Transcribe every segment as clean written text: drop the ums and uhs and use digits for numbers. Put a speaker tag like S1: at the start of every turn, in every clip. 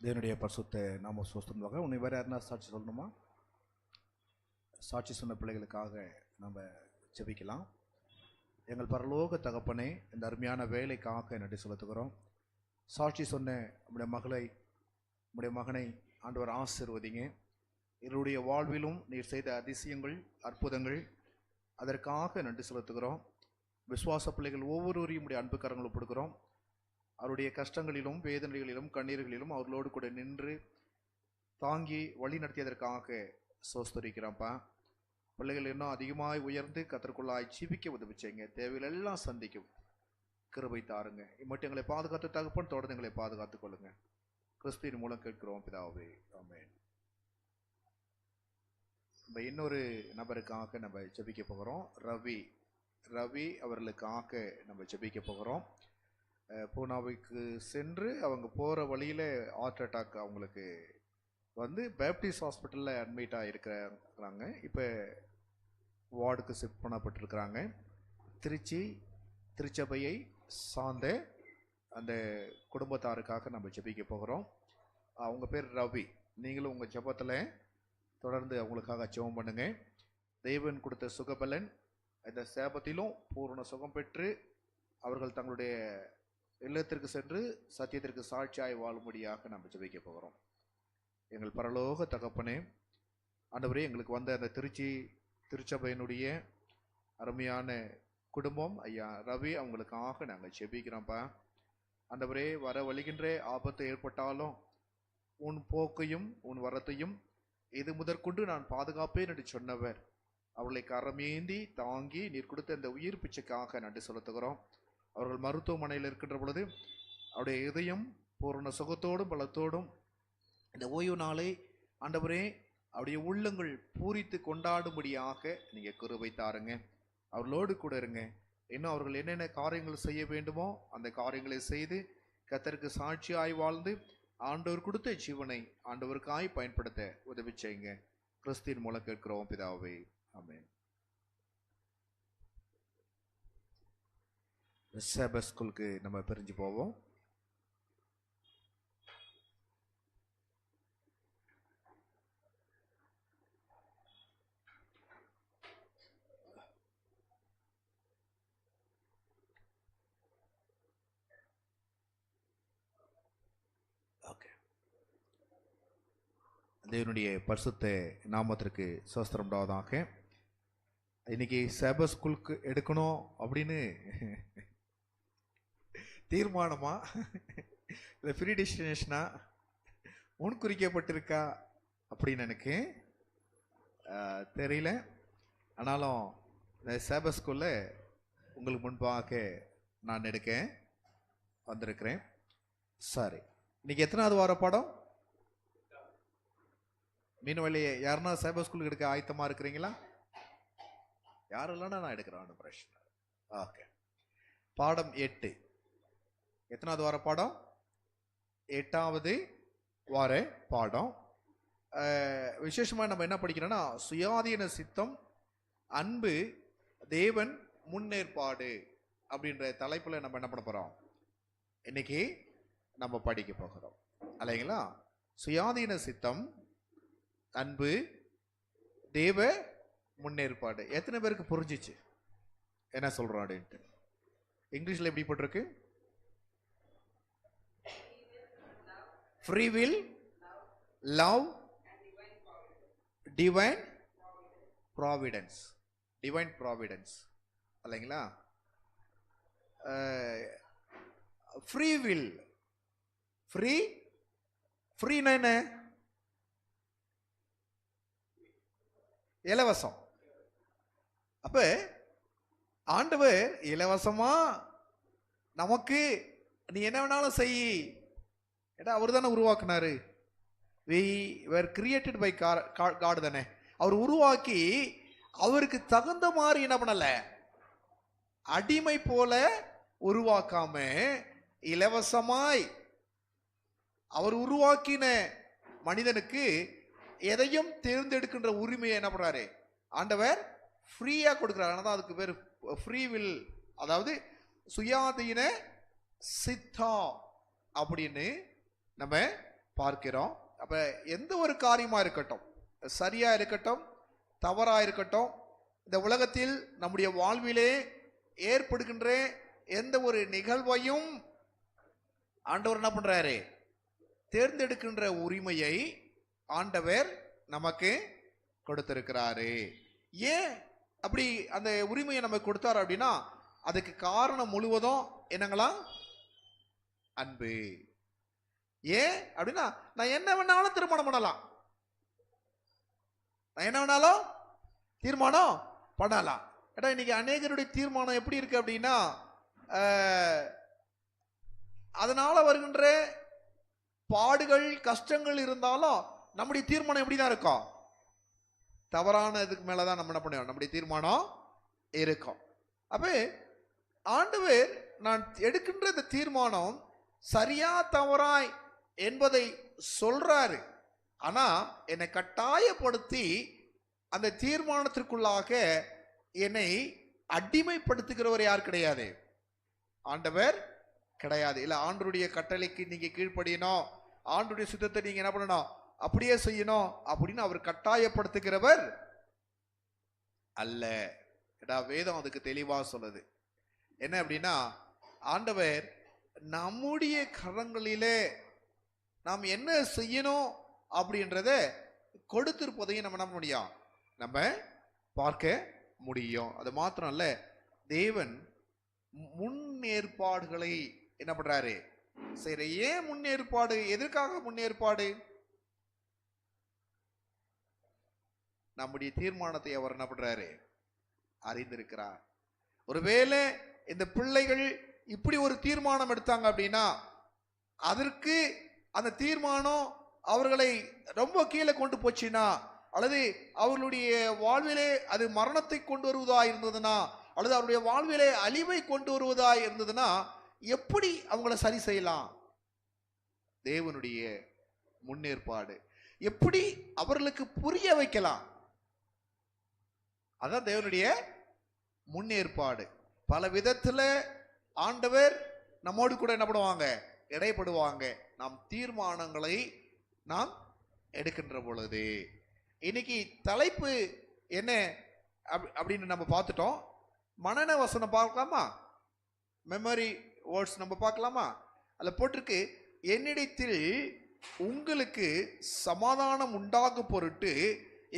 S1: தேவனுடைய பரிசுத்த நாம சோஸ்திரமாக உன்னை வேறு யாருன்னா சாட்சி சொல்லணுமா? சாட்சி சொன்ன பிள்ளைகளுக்காக நம்ம ஜெபிக்கலாம். எங்கள் பரலோக தகப்பனே, இந்த அருமையான வேலைக்காக நன்றி செலுத்துகிறோம். சாட்சி சொன்ன நம்முடைய மகனை ஆண்டவர் ஆசீர்வதிங்க. இவருடைய வாழ்விலும் நீர் செய்த அதிசயங்கள், அற்புதங்கள், அதற்காக நன்றி செலுத்துகிறோம். விசுவாச பிள்ளைகள் ஒவ்வொருவரையும் உடைய அன்பு கரங்கள் ஒப்புடுகிறோம். அவருடைய கஷ்டங்களிலும் வேதனைகளிலும் கண்ணீர்களிலும் அவர்களோடு கூட நின்று தாங்கி வழி நடத்தியதற்காக சோஸ்தரிக்கிறோம்ப்பா. பிள்ளைகள் இன்னும் அதிகமாய் உயர்ந்து கத்தருக்குள்ளாய் ஜீவிக்க உதவிச்சேங்க. தேவைகள் எல்லாம் சந்திக்கும் கிருபை தாருங்க. இம்மட்டும் எங்களை பாதுகாத்து தகப்பன் தொடர்ந்து எங்களை பாதுகாத்துக் கொள்ளுங்க. கிறிஸ்துவின் மூலம் கேட்கிறோம் பிதாவே, ஆமென். நம்ம இன்னொரு நபருக்காக நம்ம ஜெபிக்க போகிறோம். ரவி அவர்களுக்காக நம்ம ஜெபிக்க போகிறோம். பூனாவுக்கு சென்று அவங்க போகிற வழியில் ஹார்ட் அட்டாக் அவங்களுக்கு வந்து பேப்டிஸ்ட் ஹாஸ்பிட்டலில் அட்மிட்டாக இருக்கிறாங்க. இப்போ வார்டுக்கு ஷிஃப்ட் பண்ணப்பட்டிருக்கிறாங்க. திருச்சபையை சார்ந்த அந்த குடும்பத்தாருக்காக நம்ம ஜெபிக்க போகிறோம். அவங்க பேர் ரவி. நீங்களும் உங்கள் ஜெபத்தில் தொடர்ந்து அவங்களுக்காக ஜெபம் பண்ணுங்க. தேவன் கொடுத்த சுகபலன் இந்த சேபத்திலும் பூர்ண சுகம் பெற்று அவர்கள் தங்களுடைய இல்லத்திற்கு சென்று சத்தியத்திற்கு சாட்சியாய் வாழும்படியாக நம்ம ஜெபிக்க போகிறோம். எங்கள் பரலோக தகப்பனே, ஆண்டவரே, எங்களுக்கு வந்த அந்த திருச்சபையினுடைய அருமையான குடும்பம் ஐயா ரவி அவங்களுக்காக நாங்கள் ஜெபிக்கிறோம்ப்பா. ஆண்டவரே, வர வழிகின்ற ஆபத்து ஏற்பட்டாலும் உன் போக்கையும் உன் வரத்தையும் இது முதற்கொண்டு நான் பாதுகாப்பேன் என்று சொன்னவர். அவர்களை கரமேந்தி தாங்கி நீர் கொடுத்த இந்த உயிர் பிச்சைக்காக நன்றி செலுத்துகிறோம். அவர்கள் மருத்துவமனையில் இருக்கின்ற பொழுது அவருடைய இதயம் பூர்ண சுகத்தோடும் பலத்தோடும் இந்த ஓய்வு நாளை ஆண்டவரே அவருடைய உள்ளங்கள் பூரித்து கொண்டாடும்படியாக நீங்கள் கிருபை தாருங்க. அவர்களோடு கூட இருங்க. இன்னும் அவர்கள் என்னென்ன காரியங்கள் செய்ய வேண்டுமோ அந்த காரியங்களை செய்து கர்த்தருக்கு சாட்சியாய் வாழ்ந்து ஆண்டவர் கொடுத்த ஜீவனை ஆண்டவருக்காய் பயன்படுத்த உதவி செய்யுங்க. கிறிஸ்துவின் மூலம் கேட்கிறோம் பிதாவே, ஆமென். சேபஸ் ஸ்கூலுக்கு நம்ம பிரிஞ்சு போவோம். ஓகே, தேவனுடைய பரிசுத்த நாமத்திற்கு ஸ்தோத்திரம் உண்டாவதாக. இன்னைக்கு சேபஸ் ஸ்கூலுக்கு எடுக்கணும் அப்படின்னு தீர்மானமா இல்லை ஃப்ரீ டெஸ்டினேஷனா முன்குறிக்கப்பட்டிருக்கா அப்படின்னு எனக்கு தெரியல. ஆனாலும் இந்த சேபஸ் ஸ்கூலில் உங்களுக்கு முன்பாக நான் எடுக்க வந்திருக்கிறேன். சரி, இன்னைக்கு எத்தனாவது வார பாடம்? மீன் வழியே யாருன்னா சேபஸ் ஸ்கூலுக்கு எடுக்க ஆயத்தமாக இருக்கிறீங்களா? யாரும் இல்லைன்னா நான் எடுக்கிறேன், பிரச்சனை. ஓகே, பாடம் 8. எத்தனாவது வார பாடம்? 8வது வார பாடம். விசேஷமாக நம்ம என்ன படிக்கிறோன்னா, சுயாதீன சித்தம், அன்பு, தேவன், முன்னேற்பாடு அப்படின்ற தலைப்பில் நம்ம என்ன பண்ண போகிறோம் இன்னைக்கு நம்ம படிக்க போகிறோம் இல்லைங்களா? சுயாதீன சித்தம், அன்பு, தேவ முன்னேற்பாடு. எத்தனை பேருக்கு புரிஞ்சிச்சு என்ன சொல்றோம் அப்படின்ட்டு? இங்கிலீஷ்ல எப்படி போட்டிருக்கு? Free will, love, divine providence. Divine providence இல்லைங்களா? ஃப்ரீ வில், ஃப்ரீனா என்ன? இலவசம். அப்ப ஆண்டவர் இலவசமா நமக்கு நீ என்ன வேணாலும் செய், ஏன்னா அவர் தானே உருவாக்குனாரு. we were created by God தானே. அவர் உருவாக்கி அவருக்கு தகுந்த மாதிரி என்ன பண்ணல, அடிமை போல உருவாக்காம இலவசமாய் அவர் உருவாக்கின மனிதனுக்கு எதையும் தேர்ந்தெடுக்கின்ற உரிமையை என்ன பண்றாரு ஆண்டவர் ஃப்ரீயா கொடுக்கிறார். ஆனால் அதுக்கு பேர் ஃப்ரீ வில், அதாவது சுயாதீன சித்தம் அப்படின்னு நம்ம பார்க்கிறோம். அப்ப எந்த ஒரு காரியமா இருக்கட்டும், சரியா இருக்கட்டும் தவறா இருக்கட்டும், இந்த உலகத்தில் நம்முடைய வாழ்விலே ஏற்படுகின்ற எந்த ஒரு நிகழ்வையும் ஆண்டவர் என்ன பண்றாரு? தேர்ந்தெடுக்கின்ற உரிமையை ஆண்டவர் நமக்கு கொடுத்திருக்கிறாரு. ஏன் அப்படி அந்த உரிமையை நமக்கு கொடுத்தாரு அப்படின்னா, அதுக்கு காரணம் முழுவதும் என்னங்களா? அன்பு. ஏன் அப்படின்னா, நான் என்ன வேணாலும் திருமணம் பண்ணலாம், நான் என்ன வேணாலும் தீர்மானம் பண்ணலாம். ஏன்னா இன்னைக்கு அநேகருடைய தீர்மானம் எப்படி இருக்கு அப்படின்னா, அதனால வருகின்ற பாடுகள் கஷ்டங்கள் இருந்தாலும் நம்முடைய தீர்மானம் எப்படிதான் இருக்கும்? தவறான இதுக்கு மேலதான் நம்ம என்ன பண்ணுவோம், நம்முடைய தீர்மானம் இருக்கும். அப்ப ஆண்டவர் நான் எடுக்கின்ற இந்த தீர்மானம் சரியா தவறாய் என்பதை சொல்றாரு. ஆனா என்னை கட்டாயப்படுத்தி அந்த தீர்மானத்திற்குள்ளாக என்னை அடிமைப்படுத்துகிறவர் யார்? கிடையாது, ஆண்டவர் கிடையாது. இல்ல ஆண்டருடைய கட்டளைக்கு நீங்க கீழ்ப்படியணும், ஆண்டருடைய சித்தத்தை நீங்க என்ன பண்ணணும், அப்படியே செய்யணும் அப்படின்னு அவர் கட்டாயப்படுத்துகிறவர் அல்ல. வேதம் அதுக்கு தெளிவா சொல்லுது. என்ன அப்படின்னா, ஆண்டவர் நம்முடைய கரங்களிலே நாம் என்ன செய்யணும் அப்படின்றத கொடுத்திருப்பதையும் நம்ம நம்ப முடியும், நம்ம பார்க்க முடியும். அது மாத்திரம் அல்ல, தேவன் முன்னேற்பாடுகளை என்ன பண்றாரு? சரி, ஏன் முன்னேற்பாடு? எதற்காக முன்னேற்பாடு? நம்முடைய தீர்மானத்தை அவர் என்ன பண்றாரு? அறிந்திருக்கிறார். ஒருவேளை இந்த பிள்ளைகள் இப்படி ஒரு தீர்மானம் எடுத்தாங்க அப்படின்னா, அதற்கு அந்த தீர்மானம் அவர்களை ரொம்ப கீழே கொண்டு போச்சுன்னா, அல்லது அவர்களுடைய வாழ்விலே அது மரணத்தை கொண்டு வருவதா இருந்ததுன்னா, அல்லது அவருடைய வாழ்விலே அழிவை கொண்டு வருவதா இருந்ததுன்னா, எப்படி அவங்கள சரி செய்யலாம்? தேவனுடைய முன்னேற்பாடு. எப்படி அவர்களுக்கு புரிய வைக்கலாம்? அதான் தேவனுடைய முன்னேற்பாடு. பல விதத்துல ஆண்டவர் நம்மோடு கூட என்ன பண்ணுவாங்க? இடைப்படுவாங்க, நாம் தீர்மானங்களை நாம் எடுக்கின்ற பொழுது. இன்னைக்கு தலைப்பு என்ன அப்படின்னு நம்ம பார்த்துட்டோம். மனன வசனம் பார்க்கலாமா? மெமரி வேர்ட்ஸ் நம்ம பார்க்கலாமா? அதில் போட்டிருக்கு, என்னிடத்தில் உங்களுக்கு சமாதானம் உண்டாகும் பொருட்டு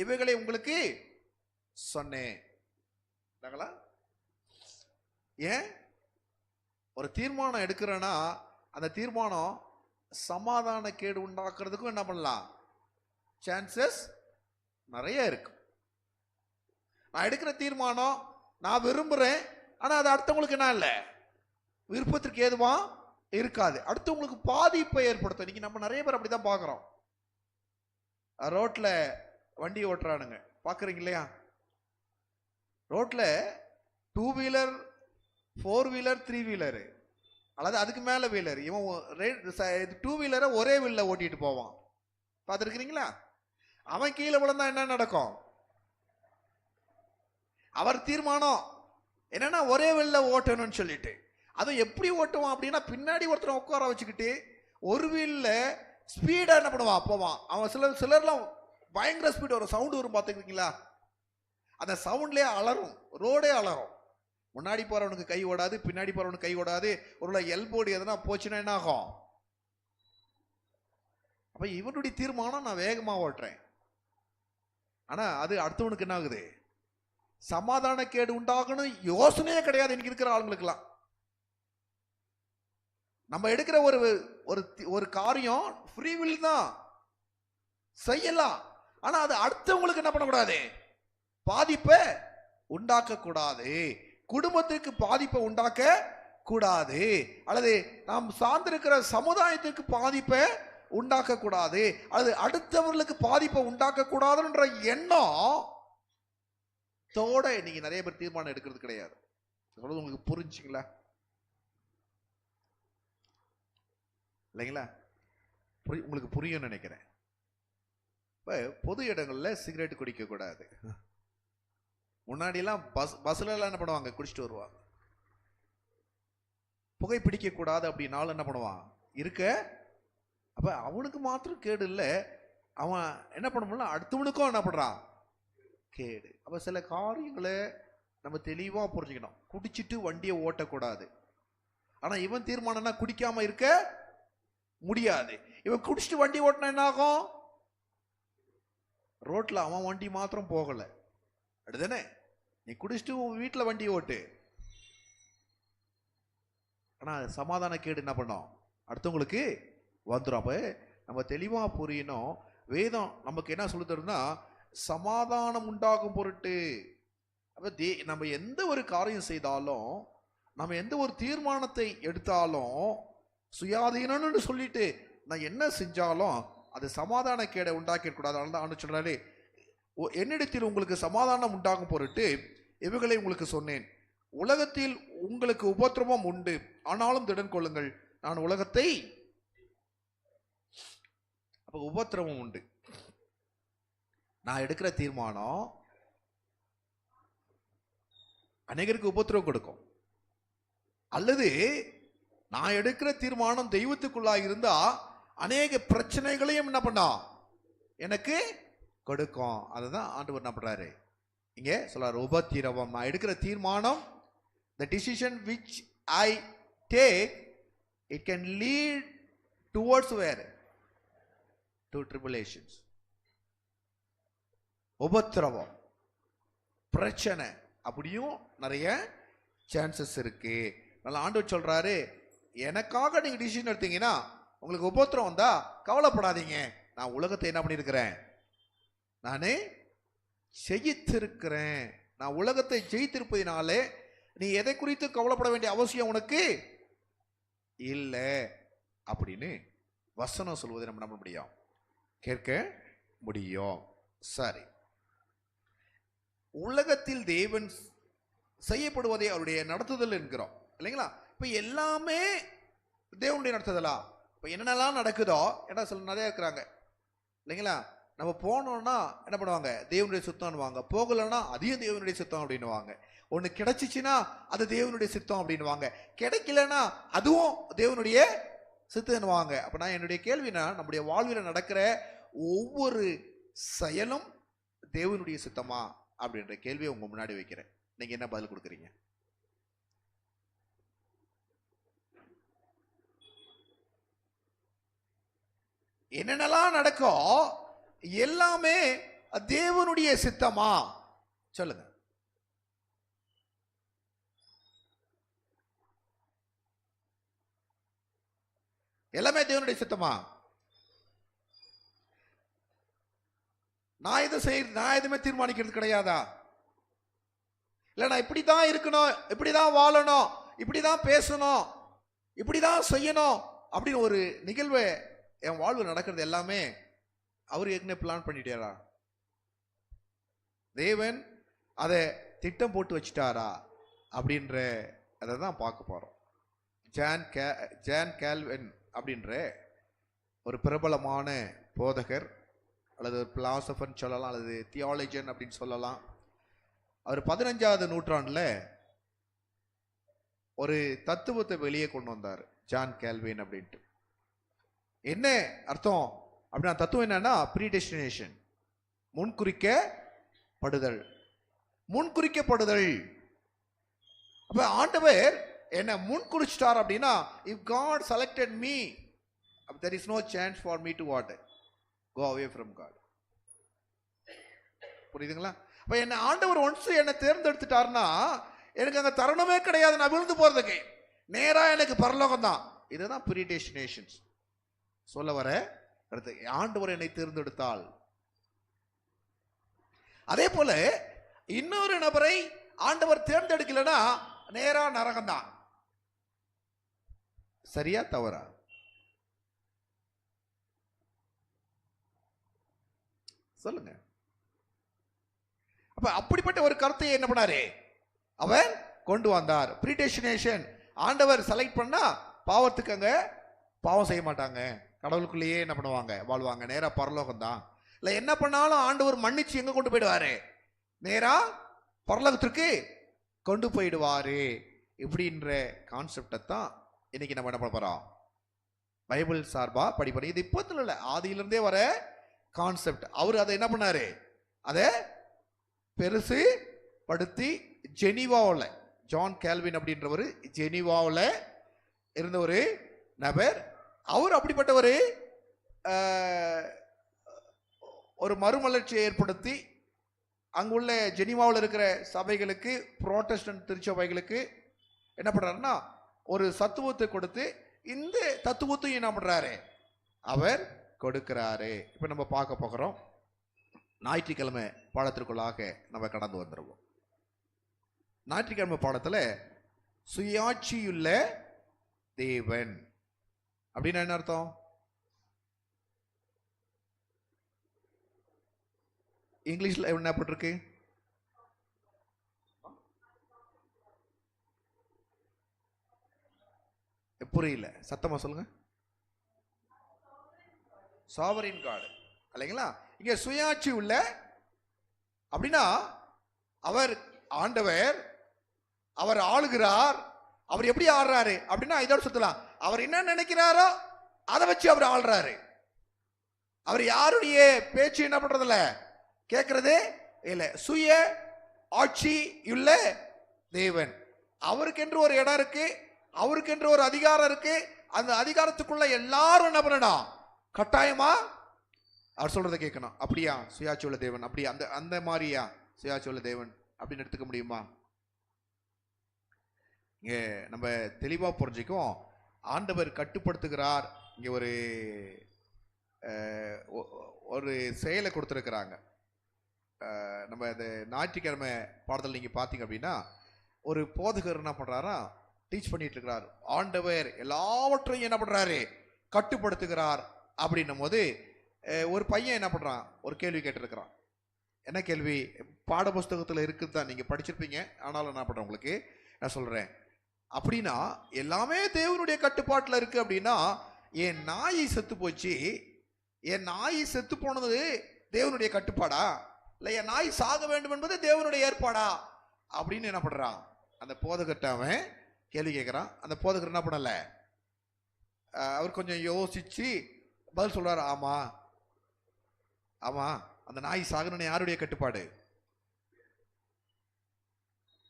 S1: இவைகளை உங்களுக்கு சொன்னேன். ஏன் ஒரு தீர்மானம் எடுக்கிறேன்னா, அந்த தீர்மானம் சமாதான கேடு உண்டாக்குறதுக்கும் என்ன பண்ணலாம்? சான்சஸ் நிறைய இருக்கு. நான் எடுக்கிற தீர்மானம் நான் விரும்புறேன், ஆனா அது அடுத்தவங்களுக்கு என்ன இல்லை, விருப்பத்திற்கு ஏதுவா இருக்காது, அடுத்தவங்களுக்கு பாதிப்பை ஏற்படுத்தும். இன்னைக்கு நம்ம நிறைய பேர் அப்படிதான் பாக்குறோம். ரோட்ல வண்டி ஓட்டுறானுங்க, பாக்குறீங்க இல்லையா? ரோட்ல 2 வீலர் 4 வீலர் 3 வீலர் அல்லது அதுக்கு மேல வீலர், இவன் 2 வீலரை ஒரே வீல்ல ஓட்டிட்டு போவான், பார்த்துருக்கிறீங்களா? அவன் கீழே விழுந்தா என்ன நடக்கும்? அவர் தீர்மானம் என்னன்னா ஒரே வீல்ல ஓட்டணும்னு சொல்லிட்டு, அதுவும் எப்படி ஓட்டுவான் அப்படின்னா, பின்னாடி ஒருத்தரை உட்கார வச்சுக்கிட்டு ஒரு வீல்ல ஸ்பீடா என்ன பண்ணுவான் போவான். அவன் சிலர்லாம் பயங்கர ஸ்பீட் வரும், சவுண்ட் வரும், பார்த்துக்கிறீங்களா? அந்த சவுண்ட்லேயே அலறும், ரோடே அலறும். முன்னாடி போறவனுக்கு கை ஓடாது, பின்னாடி போறவனுக்கு கை ஓடாது. ஒரு எல்போர்டு எதனா போச்சுன்னா என்ன ஆகும்? அப்ப இவனுடைய தீர்மானம் நான் வேகமா ஓட்டுறேன், ஆனா அது அடுத்தவனுக்கு என்ன ஆகுது? சமாதான கேடு உண்டாகணும் யோசனையே கிடையாது இன்னைக்கு இருக்கிற ஆளுங்களுக்கெல்லாம். நம்ம எடுக்கிற ஒரு காரியம் ஃப்ரீ வில் தான் செய்யலாம், ஆனா அது அடுத்தவங்களுக்கு என்ன பண்ணக்கூடாது? பாதிப்பை உண்டாக்க கூடாது, குடும்பத்திற்கு பாதிப்பை உண்டாக்க கூடாது, அல்லது நாம் சார்ந்திருக்கிற சமுதாயத்திற்கு பாதிப்பை உண்டாக்க கூடாது, அல்லது அடுத்தவர்களுக்கு பாதிப்பை உண்டாக்க கூடாதுன்ற எண்ணம் தோட நீங்க நிறைய பேர் தீர்மானம் எடுக்கிறது கிடையாது. சொல்றது உங்களுக்கு புரிஞ்சுங்களா? இல்லைங்களா? உங்களுக்கு புரியும் நினைக்கிறேன். இப்ப பொது இடங்கள்ல சிகரெட் குடிக்க கூடாது. முன்னாடிலாம் பஸ்ல எல்லாம் என்ன பண்ணுவாங்க? குடிச்சிட்டு வருவாங்க. புகை பிடிக்க கூடாது அப்படின்னாலும் என்ன பண்ணுவான்? இருக்க அப்ப அவனுக்கு மாத்திரம் கேடு இல்லை, அவன் என்ன பண்ண முடியல, அடுத்தவனுக்கும் என்ன பண்றான், கேடு. அப்ப சில காரியங்களை நம்ம தெளிவா புரிஞ்சுக்கணும். குடிச்சிட்டு வண்டியை ஓட்டக்கூடாது. ஆனா இவன் தீர்மானம்னா குடிக்காம இருக்க முடியாது. இவன் குடிச்சிட்டு வண்டி ஓட்டினா என்ன ஆகும்? ரோட்ல அவன் வண்டி மாத்திரம் போகல, அப்படிதானே? நீ குடிச்சிட்டு உன் வீட்டுல வண்டி ஓட்டு, ஆனா சமாதான கேடு என்ன பண்ணும், அடுத்தவங்களுக்கு வந்துடும். அப்ப நம்ம தெளிவா புரியணும். வேதம் நமக்கு என்ன சொல்லி தரும்னா, சமாதானம் உண்டாகும் பொருட்டு. அப்ப நம்ம எந்த ஒரு காரியம் செய்தாலும், நம்ம எந்த ஒரு தீர்மானத்தை எடுத்தாலும், சுயாதீனம்னு சொல்லிட்டு நான் என்ன செஞ்சாலும் அது சமாதான கேடை உண்டாக்க கூடாது. அதனால தான் ஆண்டு சொல்றாரு, என்னிடத்தில் உங்களுக்கு சமாதானம் உண்டாகும் பொருட்டு இவைகளை உங்களுக்கு சொன்னேன். உலகத்தில் உங்களுக்கு உபத்திரவம் உண்டு, ஆனாலும் திடன் கொள்ளுங்கள், நான் உலகத்தை. அப்ப உபத்திரவம் உண்டு. நான் எடுக்கிற தீர்மானம் அநேகருக்கு உபத்திரவம் கொடுக்கும். அல்லது நான் எடுக்கிற தீர்மானம் தெய்வத்துக்குள்ளாக இருந்தா அநேக பிரச்சனைகளையும் என்ன பண்ணா எனக்கு கொடுக்கும். அதுதான் ஆண்டவர் என்ன பண்றாரு இங்க சொல்றாரு, உபத்திரவம். நான் எடுக்கிற தீர்மானம், the decision which I take, it can lead towards where? To tribulations. உபத்திரவம், பிரச்சனை, அப்படியும் நிறைய சான்சஸ் இருக்கு. அதனால ஆண்டவர் சொல்றாரு, எனக்காக நீங்க டிசிஷன் எடுத்தீங்கன்னா உங்களுக்கு உபத்திரம் வந்தா கவலைப்படாதீங்க, நான் உலகத்தை என்ன பண்ணிருக்கிறேன், நானே ஜெயித்திருக்கிறேன். நான் உலகத்தை ஜெயித்திருப்பதினாலே நீ எதை குறித்து கவலைப்பட வேண்டிய அவசியம் உனக்கு இல்லை அப்படின்னு வசனம் சொல்வதை நம்ம நம்ப முடியும், கேட்க முடியும். சரி, உலகத்தில் தேவன் செய்யப்படுவதை அவருடைய நடத்துதல் என்கிறோம் இல்லைங்களா? இப்ப எல்லாமே தேவனுடைய நடத்துதலா? இப்ப என்னென்னலாம் நடக்குதோ, ஏன்னா சில நிறைய இருக்கிறாங்க இல்லைங்களா, நம்ம போனோம்னா என்ன பண்ணுவாங்க, தேவனுடைய சித்தம்னுவாங்க, போகலன்னா அதையும் தேவனுடைய சித்தம் அப்படின்னுவாங்க. ஒன்று கிடைச்சிச்சுன்னா அது தேவனுடைய சித்தம் அப்படின்வாங்க, கிடைக்கலன்னா அதுவும் தேவனுடைய சித்தம்னுவாங்க. அப்ப நான் என்னுடைய கேள்வினா, நம்முடைய வாழ்வில் நடக்கிற ஒவ்வொரு செயலும் தேவனுடைய சித்தமா அப்படின்ற கேள்வியை உங்க முன்னாடி வைக்கிறேன். நீங்க என்ன பதில் கொடுக்குறீங்க? என்னென்னலாம் நடக்கும் எல்லாமே தேவனுடைய சித்தமா? சொல்லுங்க. எல்லாமே தேவனுடைய சித்தமா? நான் எதுவுமே தீர்மானிக்கிறது கிடையாதா? இல்ல நான் இப்படிதான் இருக்கணும், இப்படிதான் வாழணும், இப்படிதான் பேசணும், இப்படிதான் செய்யணும் அப்படின்னு ஒரு நிகழ்வு என் வாழ்வு நடக்கிறது எல்லாமே அவர் ஏற்கனவே பிளான் பண்ணிட்டாரா? தேவன் அதை திட்டம் போட்டு வச்சுட்டாரா அப்படின்ற அதை தான் பார்க்க போறோம். ஜான் கால்வின் அப்படின்ற ஒரு பிரபலமான போதகர் அல்லது ஒரு பிலாசபர் சொல்லலாம், அல்லது தியாலஜன் அப்படின்னு சொல்லலாம். அவர் 15வது நூற்றாண்டுல ஒரு தத்துவத்தை வெளியே கொண்டு வந்தார், ஜான் கால்வின் அப்படின்ட்டு. என்ன அர்த்தம் அப்படின்னா, தத்துவம் என்னன்னா ப்ரீடெஸ்டினேஷன், முன்குறிக்கப்படுதல். முன்குறிக்கப்படுதல். அப்ப ஆண்டவர் என்ன முன்குறிச்சிட்டார் அப்படின்னா, if got selected me, there is no chance for me to what? Go away from God. புரியுதுங்களா? அப்ப என்ன ஆண்டவர் ஒன்ஸ் என்ன தேர்ந்தெடுத்துட்டார்னா எனக்கு அங்க தருணமே கிடையாது, நான் விழுந்து போறதுக்கு நேரா எனக்கு பரலோகம் தான். இதுதான் ப்ரீடெஸ்டினேஷன்ஸ் சொல்ல வர அடுத்து. ஆண்டவர் என்னை தேர்ந்தெடுத்தால், அதே போல இன்னொரு நபரை ஆண்டவர் தேர்ந்தெடுக்கலன்னா நேரா நரகம் தான். சரியா தவறா? சொல்லுங்க. அப்ப அப்படிப்பட்ட ஒரு கருத்தை என்ன பண்ணாரு அவர் கொண்டு வந்தார். ப்ரீடெஸ்டினேஷன். ஆண்டவர் செலக்ட் பண்ணா பாவத்துக்கு அங்க பாவம் செய்ய மாட்டாங்க, கடவுளுக்குள்ளேயே என்ன பண்ணுவாங்க, வாழ்வாங்க, நேரா பரலோகம் தான். இல்ல என்ன பண்ணாலும் ஆண்டவர் மன்னிச்சு எங்க கொண்டு போயிடுவாரு, நேரா பரலோகத்திற்கு கொண்டு போயிடுவாரு. இப்படின்ற கான்செப்டை தான் இன்னைக்கு நம்ம என்ன பண்ண போறோம், பைபிள் சார்பா படிப்பாரு. இது இப்பத்துல இல்ல, ஆதியிலிருந்தே வர கான்செப்ட். அவர் அதை என்ன பண்ணாரு, அதை பெருசு படுத்தி ஜெனீவாவில் ஜான் கேல்வின் அப்படின்றவர் ஜெனீவாவில் இருந்த ஒரு நபர். அவர் அப்படிப்பட்ட ஒரு மறுமலர்ச்சியை ஏற்படுத்தி அங்குள்ள ஜெனீவாவில் இருக்கிற சபைகளுக்கு, புரோட்டஸ்டன்ட் திருச்சபைகளுக்கு என்ன பண்றாருன்னா ஒரு சத்துவத்தை கொடுத்து இந்த தத்துவத்தையும் என்ன பண்றாரு, அவர் கொடுக்கிறாரு. இப்ப நம்ம பார்க்க போகிறோம். ஞாயிற்றுக்கிழமை பாடத்திற்குள்ளாக நம்ம கடந்து வந்துடுவோம். ஞாயிற்றுக்கிழமை பாடத்துல சுயாட்சியுள்ள தேவன் அப்படின்னா என்ன அர்த்தம்? இங்கிலீஷ்ல என்ன போட்டிருக்கு? புரியல, சத்தமா சொல்லுங்க. சாவரின் காடு இல்லைங்களா? இங்க சுயாட்சி உள்ள அப்படின்னா அவர் ஆண்டவர், அவர் ஆளுகிறார். அவர் எப்படி ஆடுறாரு அப்படின்னா இதோட சொல்லலாம், அவர் என்ன நினைக்கிறாரோ அதை வச்சு அவர் ஆள்றாரு. அவர் யாருடைய பேச்சு என்ன பண்றதில்ல, கேட்கறது இல்ல. சுய ஆட்சி உள்ள தேவன். அவருக்கென்று ஒரு இடம் இருக்கு, அவருக்கென்று ஒரு அதிகாரம் இருக்கு. அந்த அதிகாரத்துக்குள்ள எல்லாரும் என்ன பண்ணணும், கட்டாயமா அவர் சொல்றதை கேட்கணும். அப்படியா சுயாட்சி உள்ள தேவன்? அப்படி அந்த அந்த மாதிரியா சுயாட்சி உள்ள தேவன் அப்படின்னு எடுத்துக்க முடியுமா? இங்க நம்ம தெளிவா புரிஞ்சுக்கும். ஆண்டவர் கட்டுப்படுத்துகிறார். இங்க ஒரு செயலை கொடுத்துருக்கிறாங்க. நம்ம இந்த ஞாயிற்றுக்கிழமை பாடத்தில் நீங்க பாத்தீங்க அப்படின்னா ஒரு போதகர் என்ன பண்றாரா, டீச் பண்ணிட்டு இருக்கிறார். ஆண்டவர் எல்லாவற்றையும் என்ன பண்றாரு, கட்டுப்படுத்துகிறார் அப்படின்னும் போது ஒரு பையன் என்ன பண்றான், ஒரு கேள்வி கேட்டிருக்கிறான். என்ன கேள்வி? பாட புஸ்தகத்தில் இருக்குது தான், நீங்க படிச்சிருப்பீங்க. ஆனாலும் என்ன பண்றேன் உங்களுக்கு நான் சொல்றேன். அப்படின்னா எல்லாமே தேவனுடைய கட்டுப்பாட்டில் இருக்கு அப்படின்னா என் நாய் செத்து போச்சு, என் நாய் செத்து போனது தேவனுடைய கட்டுப்பாடா, இல்லை என் நாய் சாக வேண்டும் என்பது தேவனுடைய ஏற்பாடா அப்படின்னு என்ன பண்றான் அந்த போதகர்ட்ட அவன் கேள்வி கேட்கிறான். அந்த போதகர் என்ன பண்ணல, அவர் கொஞ்சம் யோசிச்சு பதில் சொல்றாரு. ஆமா ஆமா, அந்த நாய் சாகணும்னு யாருடைய கட்டுப்பாடு?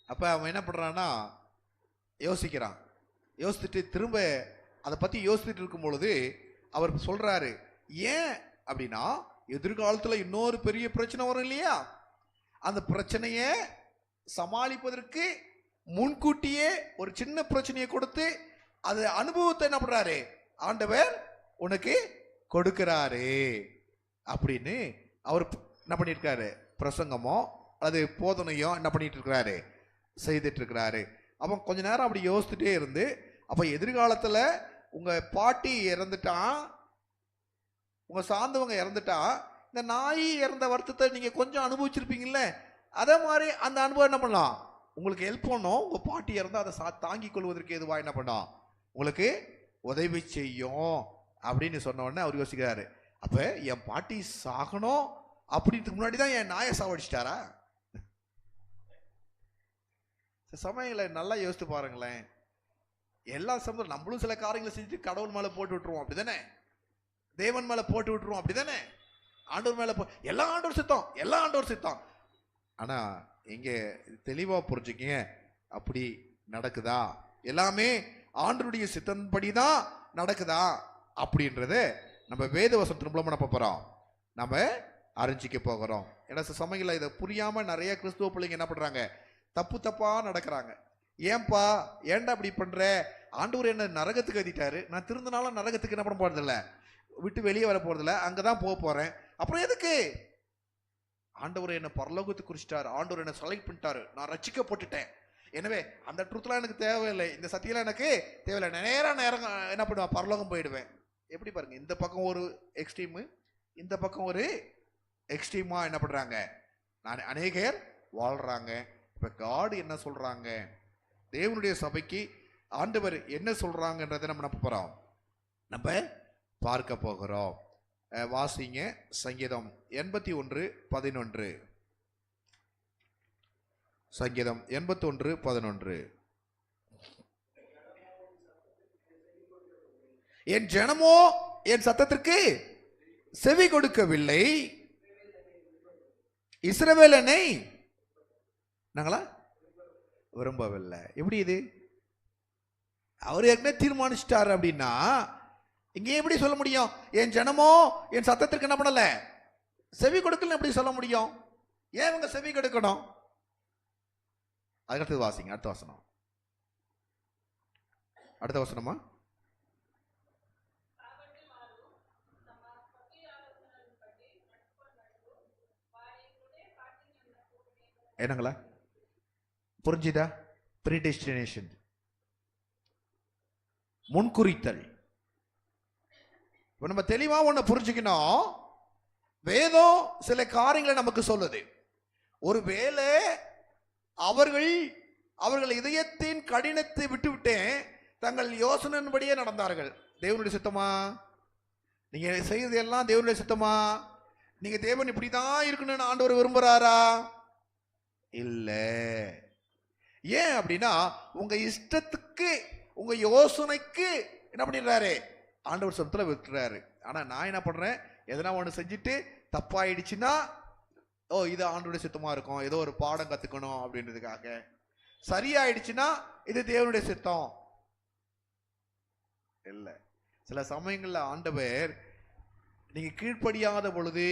S1: அப்ப அவன் என்ன பண்றான்னா யோசிக்கிறான். யோசிச்சுட்டு திரும்ப அதை பத்தி யோசிச்சுட்டு இருக்கும் பொழுது அவர் சொல்றாரு, ஏன் அப்படின்னா எதிர்காலத்துல இன்னொரு பெரிய பிரச்சனை வரும் இல்லையா, அந்த பிரச்சனைய சமாளிப்பதற்கு முன்கூட்டியே ஒரு சின்ன பிரச்சனையை கொடுத்து அது அனுபவத்தை என்ன பண்றாரு, ஆண்டவர் உனக்கு கொடுக்கிறாரு அப்படின்னு அவர் என்ன பண்ணிருக்காரு, பிரசங்கமோ அது போதனையோ என்ன பண்ணிட்டு இருக்கிறாரு, செய்துட்டு இருக்கிறாரு. அப்போ கொஞ்ச நேரம் அப்படி யோசிச்சுட்டே இருந்து, அப்ப எதிர்காலத்துல உங்க பாட்டி இறந்துட்டான், உங்க சார்ந்தவங்க இறந்துட்டா, இந்த நாய் இறந்த வருத்தத்தை நீங்க கொஞ்சம் அனுபவிச்சிருப்பீங்கல்ல, அதே மாதிரி அந்த அனுபவம் என்ன பண்ணலாம், உங்களுக்கு ஹெல்ப் பண்ணும். உங்க பாட்டி இறந்தா அதை தாங்கிக் கொள்வதற்கு எதுவா என்ன பண்ணும், உங்களுக்கு உதவி செய்யும் அப்படின்னு சொன்ன உடனே அவர் யோசிக்கிறாரு, அப்ப என் பாட்டி சாகணும் அப்படின்றதுக்கு முன்னாடி தான் என் நாயை சாவடிச்சிட்டாரா? சமயங்களை நல்லா யோசித்து பாருங்களேன். எல்லா சமயம் நம்மளும் சில காரியங்களை செஞ்சுட்டு கடவுள் மேல போட்டு விட்டுருவோம், அப்படிதானே? தேவன் மேல போட்டு விட்டுருவோம், அப்படிதானே? ஆண்டவர் மேல எல்லா ஆண்டவர் சித்தம், எல்லா ஆண்டவர் சித்தம். ஆனா இங்க தெளிவா புரிஞ்சுக்கீங்க, அப்படி நடக்குதா? எல்லாமே ஆண்டவருடைய சித்தன்படிதான் நடக்குதா அப்படின்றத நம்ம வேத வசனத்தின் மூலமா நம்ம போறோம், நம்ம அறிஞ்சிக்க போகிறோம். ஏன்னா சமயங்கள இதை புரியாம நிறைய கிறிஸ்துவ பிள்ளைங்க என்ன பண்றாங்க, தப்பு தப்பா நடக்கிறாங்க. ஏன்பா ஏன்டா இப்படி பண்ற, ஆண்டவர் என்ன நரகத்துக்கு எழுதிட்டாரு, நான் திருந்தனாலும் நரகத்துக்கு என்ன பண்ண போறதில்ல, விட்டு வெளியே வர போறதில்ல, அங்கதான் போக போறேன். அப்புறம் எதுக்கு? ஆண்டவர் என்ன பரலோகத்துக்கு குறிச்சிட்டாரு, ஆண்டவர் என்ன செலக்ட் பண்ணிட்டாரு, நான் ரட்சிக்கப்பட்டுட்டேன். எனவே அந்த ட்ரூத்லாம் எனக்கு தேவையில்லை, இந்த சத்தியெல்லாம் எனக்கு தேவையில்லை, நேரம் என்ன பண்ணுவேன், பரலோகம் போயிடுவேன். எப்படி பாருங்க, இந்த பக்கம் ஒரு எக்ஸ்ட்ரீம், இந்த பக்கம் ஒரு எக்ஸ்ட்ரீமா என்ன பண்றாங்க, நான் அநேகர் வாழ்றாங்க. இப்ப காட் என்ன சொல்றாங்க, தேவனுடைய சபைக்கு ஆண்டவர் என்ன சொல்றாங்கன்றதை நம்ம போறோம், நம்ம பார்க்க போகிறோம். வாசிங்க சங்கீதம் 81:11. சங்கீதம் 81:11. என் ஜனமோ என் சத்தத்திற்கு செவி கொடுக்கவில்லை, இஸ்ரவேல் என்னை நாங்களா விரும்பவில்லை. எப்படி இது? அவர் ஏற்கனவே தீர்மானிச்சிட்டாரு அப்படின்னா இங்கே எப்படி சொல்ல முடியும்? என் ஜனமோ என் சத்தத்திற்கு என்ன பண்ணல, செவி கொடுக்கல எப்படி சொல்ல முடியும்? ஏன் இவங்க செவி கொடுக்கணும்? அதுக்கடுத்தது வாசிங்க, அடுத்த வசனம். அடுத்த வசனமா? என்னங்களா புரிஞ்சுதா? ப்ரீடெஸ்டினேஷன், முன்குறித்தல். நம்ம தெளிவா ஒண்ணு புரிஞ்சுக்கணும். வேதம் சில காரியங்களை நமக்கு சொல்லுது. ஒருவேளை அவர்கள் இதயத்தின் கடினத்தை விட்டுவிட்டு தங்கள் யோசனையின்படியே நடந்தார்கள். தேவனுடைய சித்தமா? நீங்க செய்யறது எல்லாம் தேவனுடைய சித்தமா? நீங்க தேவன் இப்படிதான் இருக்கணும்னு ஆண்டவர் விரும்புறாரா? இல்ல. ஏன் அப்படின்னா உங்க இஷ்டத்துக்கு உங்க யோசனைக்கு என்ன பண்ணிடுறாரு? ஆண்டவர் சொந்தத்துல விட்டுறாரு. ஆனா நான் என்ன பண்றேன், எதனா ஒண்ணு செஞ்சுட்டு தப்பாயிடுச்சுன்னா இது ஆண்டவருடைய சித்தமா இருக்கும், ஏதோ ஒரு பாடம் கத்துக்கணும் அப்படின்றதுக்காக. சரியாயிடுச்சுன்னா இது தேவனுடைய சித்தம் இல்ல. சில சமயங்கள்ல ஆண்டவர் நீங்க கீழ்ப்படியாத பொழுது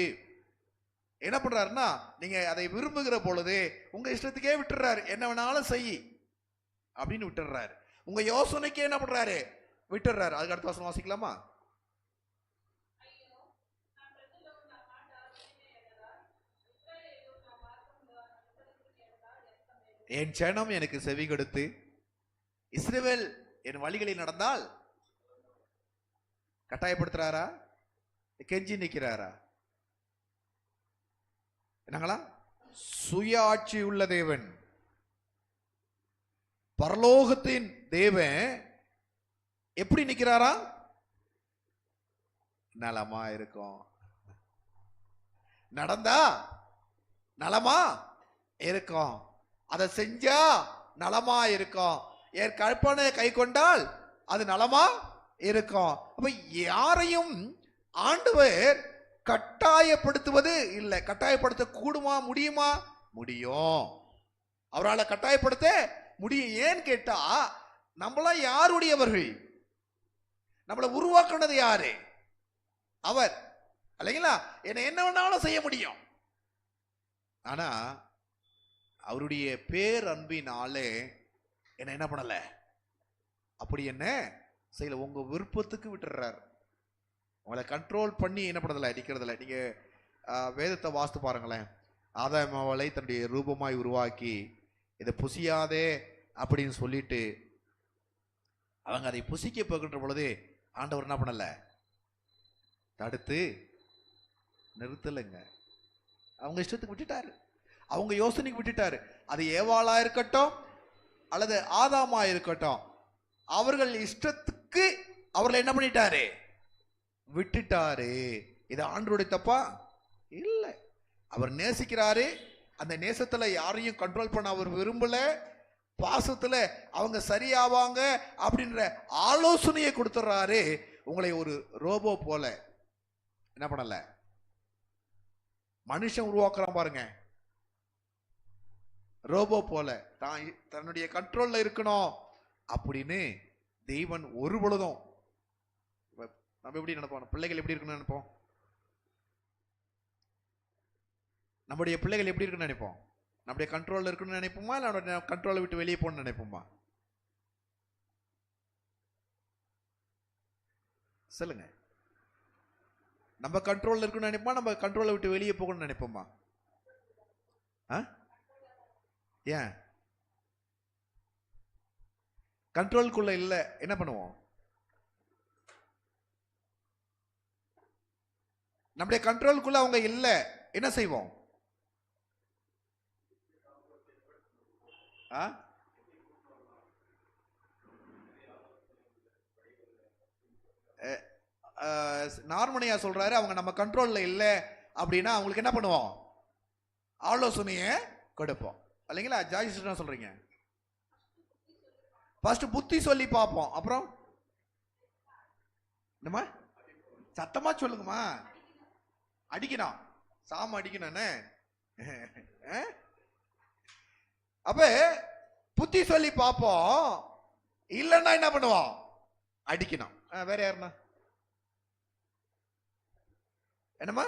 S1: என்ன பண்றாருன்னா, நீங்க அதை விரும்புகிற பொழுது உங்க இஷ்டத்துக்கே விட்டுறாரு. என்ன வேணாலும் செய் அப்படின்னு விட்டுறாரு. உங்க யோசனைக்கே என்ன பண்றாரு? விட்டுறாரு. அதுக்கு அடுத்த வசனம் வாசிக்கலாமா? என் ஜனம் எனக்கு செவி கொடுத்து இஸ்ரவேல் என் வழிகளில் நடந்தால் கட்டாயப்படுத்துறாரா? கெஞ்சி நிற்கிறாரா? என்னங்களா? சுய ஆட்சி உள்ள தேவன், பரலோகத்தின் தேவன் எப்படி நிற்கிறாரா? நலமா இருக்கும், நடந்தா நலமா இருக்கும், அதை செஞ்சா நலமா இருக்கும், என் கற்பனை கை கொண்டால் அது நலமா இருக்கும். அப்ப யாரையும் ஆண்டவர் கட்டாயப்படுத்துவது இல்லை. கட்டாயப்படுத்த கூடுமா? முடியுமா? முடியும். அவரால் கட்டாயப்படுத்த முடியும். ஏன்னு கேட்டா நம்மளா யாருடையவர்கள்? நம்மளை உருவாக்குனது யாரு? அவர் இல்லைங்களா? என்ன வேணாலும் செய்ய முடியும். ஆனா அவருடைய பேர் அன்பினாலே என்ன பண்ணல, அப்படி என்ன செய்யல, உங்க விருப்பத்துக்கு விட்டுறாரு. உங்களை கண்ட்ரோல் பண்ணி என்ன பண்ணதில்ல, அடிக்கிறதில்ல. நீங்க வேதத்தை வாசித்து பாருங்களேன். ஆதாமவளை தன்னுடைய ரூபமாய் உருவாக்கி இதை புசியாதே அப்படின்னு சொல்லிட்டு அவங்க அதை புசிக்க போகின்ற பொழுது ஆண்டவர் என்ன பண்ணல, தடுத்து நிறுத்தலைங்க. அவங்க இஷ்டத்துக்கு விட்டுட்டாரு, அவங்க யோசனைக்கு விட்டுட்டாரு. அது ஏவாளா இருக்கட்டும் அல்லது ஆதாமா இருக்கட்டும், அவர்கள் இஷ்டத்துக்கு அவர்களை என்ன பண்ணிட்டாரு? விட்டுட்டாரு. இது ஆண்டவருடைய தப்பா? இல்லை. அவர் நேசிக்கிறாரு. அந்த நேசத்துல யாரையும் கண்ட்ரோல் பண்ண அவர் விரும்பல. பாசத்துல அவங்க சரியாவாங்க அப்படின்ற ஆலோசனையை கொடுத்துறாரு. உங்களை ஒரு ரோபோ போல என்ன பண்ணல, மனுஷன் உருவாக்குறான் பாருங்க, ரோபோ போல தன்னுடைய கண்ட்ரோல்ல இருக்கணும் அப்படின்னு தெய்வன் ஒரு பொழுதும். நம்ம எப்படி நினைப்போம்? பிள்ளைகள் எப்படி இருக்குன்னு நினைப்போம்? நம்முடைய பிள்ளைகள் எப்படி இருக்குன்னு நினைப்போம்? நம்முடைய கண்ட்ரோல்ல இருக்குன்னு நினைப்போமா, இல்லை கண்ட்ரோலை விட்டு வெளியே போகணும்னு நினைப்போமா? சொல்லுங்க. நம்ம கண்ட்ரோல்ல இருக்குன்னு நினைப்போமா, நம்ம கண்ட்ரோலை விட்டு வெளியே போகணும்னு நினைப்போமா? ஏன் கண்ட்ரோலுக்குள்ள இல்ல என்ன பண்ணுவோம்? நம்முடைய கண்ட்ரோலுக்குள்ள அவங்க இல்ல என்ன செய்வோம்? நார்மனியா சொல்றாரு, அவங்க நம்ம கண்ட்ரோல்ல இல்ல அப்படின்னா அவங்களுக்கு என்ன பண்ணுவோம்? ஆலோசனையை கொடுப்போம் இல்லைங்களா? ஜார்ஜ் என்ன சொல்றீங்க? ஃபர்ஸ்ட் புத்தி சொல்லி பார்ப்போம், அப்புறம் என்னம்மா சத்தமா சொல்லுங்கம்மா. அடிக்கணும், சாம அடிக்கணும். அப்ப புத்தி சொல்லி பார்ப்போம், இல்லைன்னா என்ன பண்ணுவோம்? அடிக்கணும். வேற யாருன்னா? என்னம்மா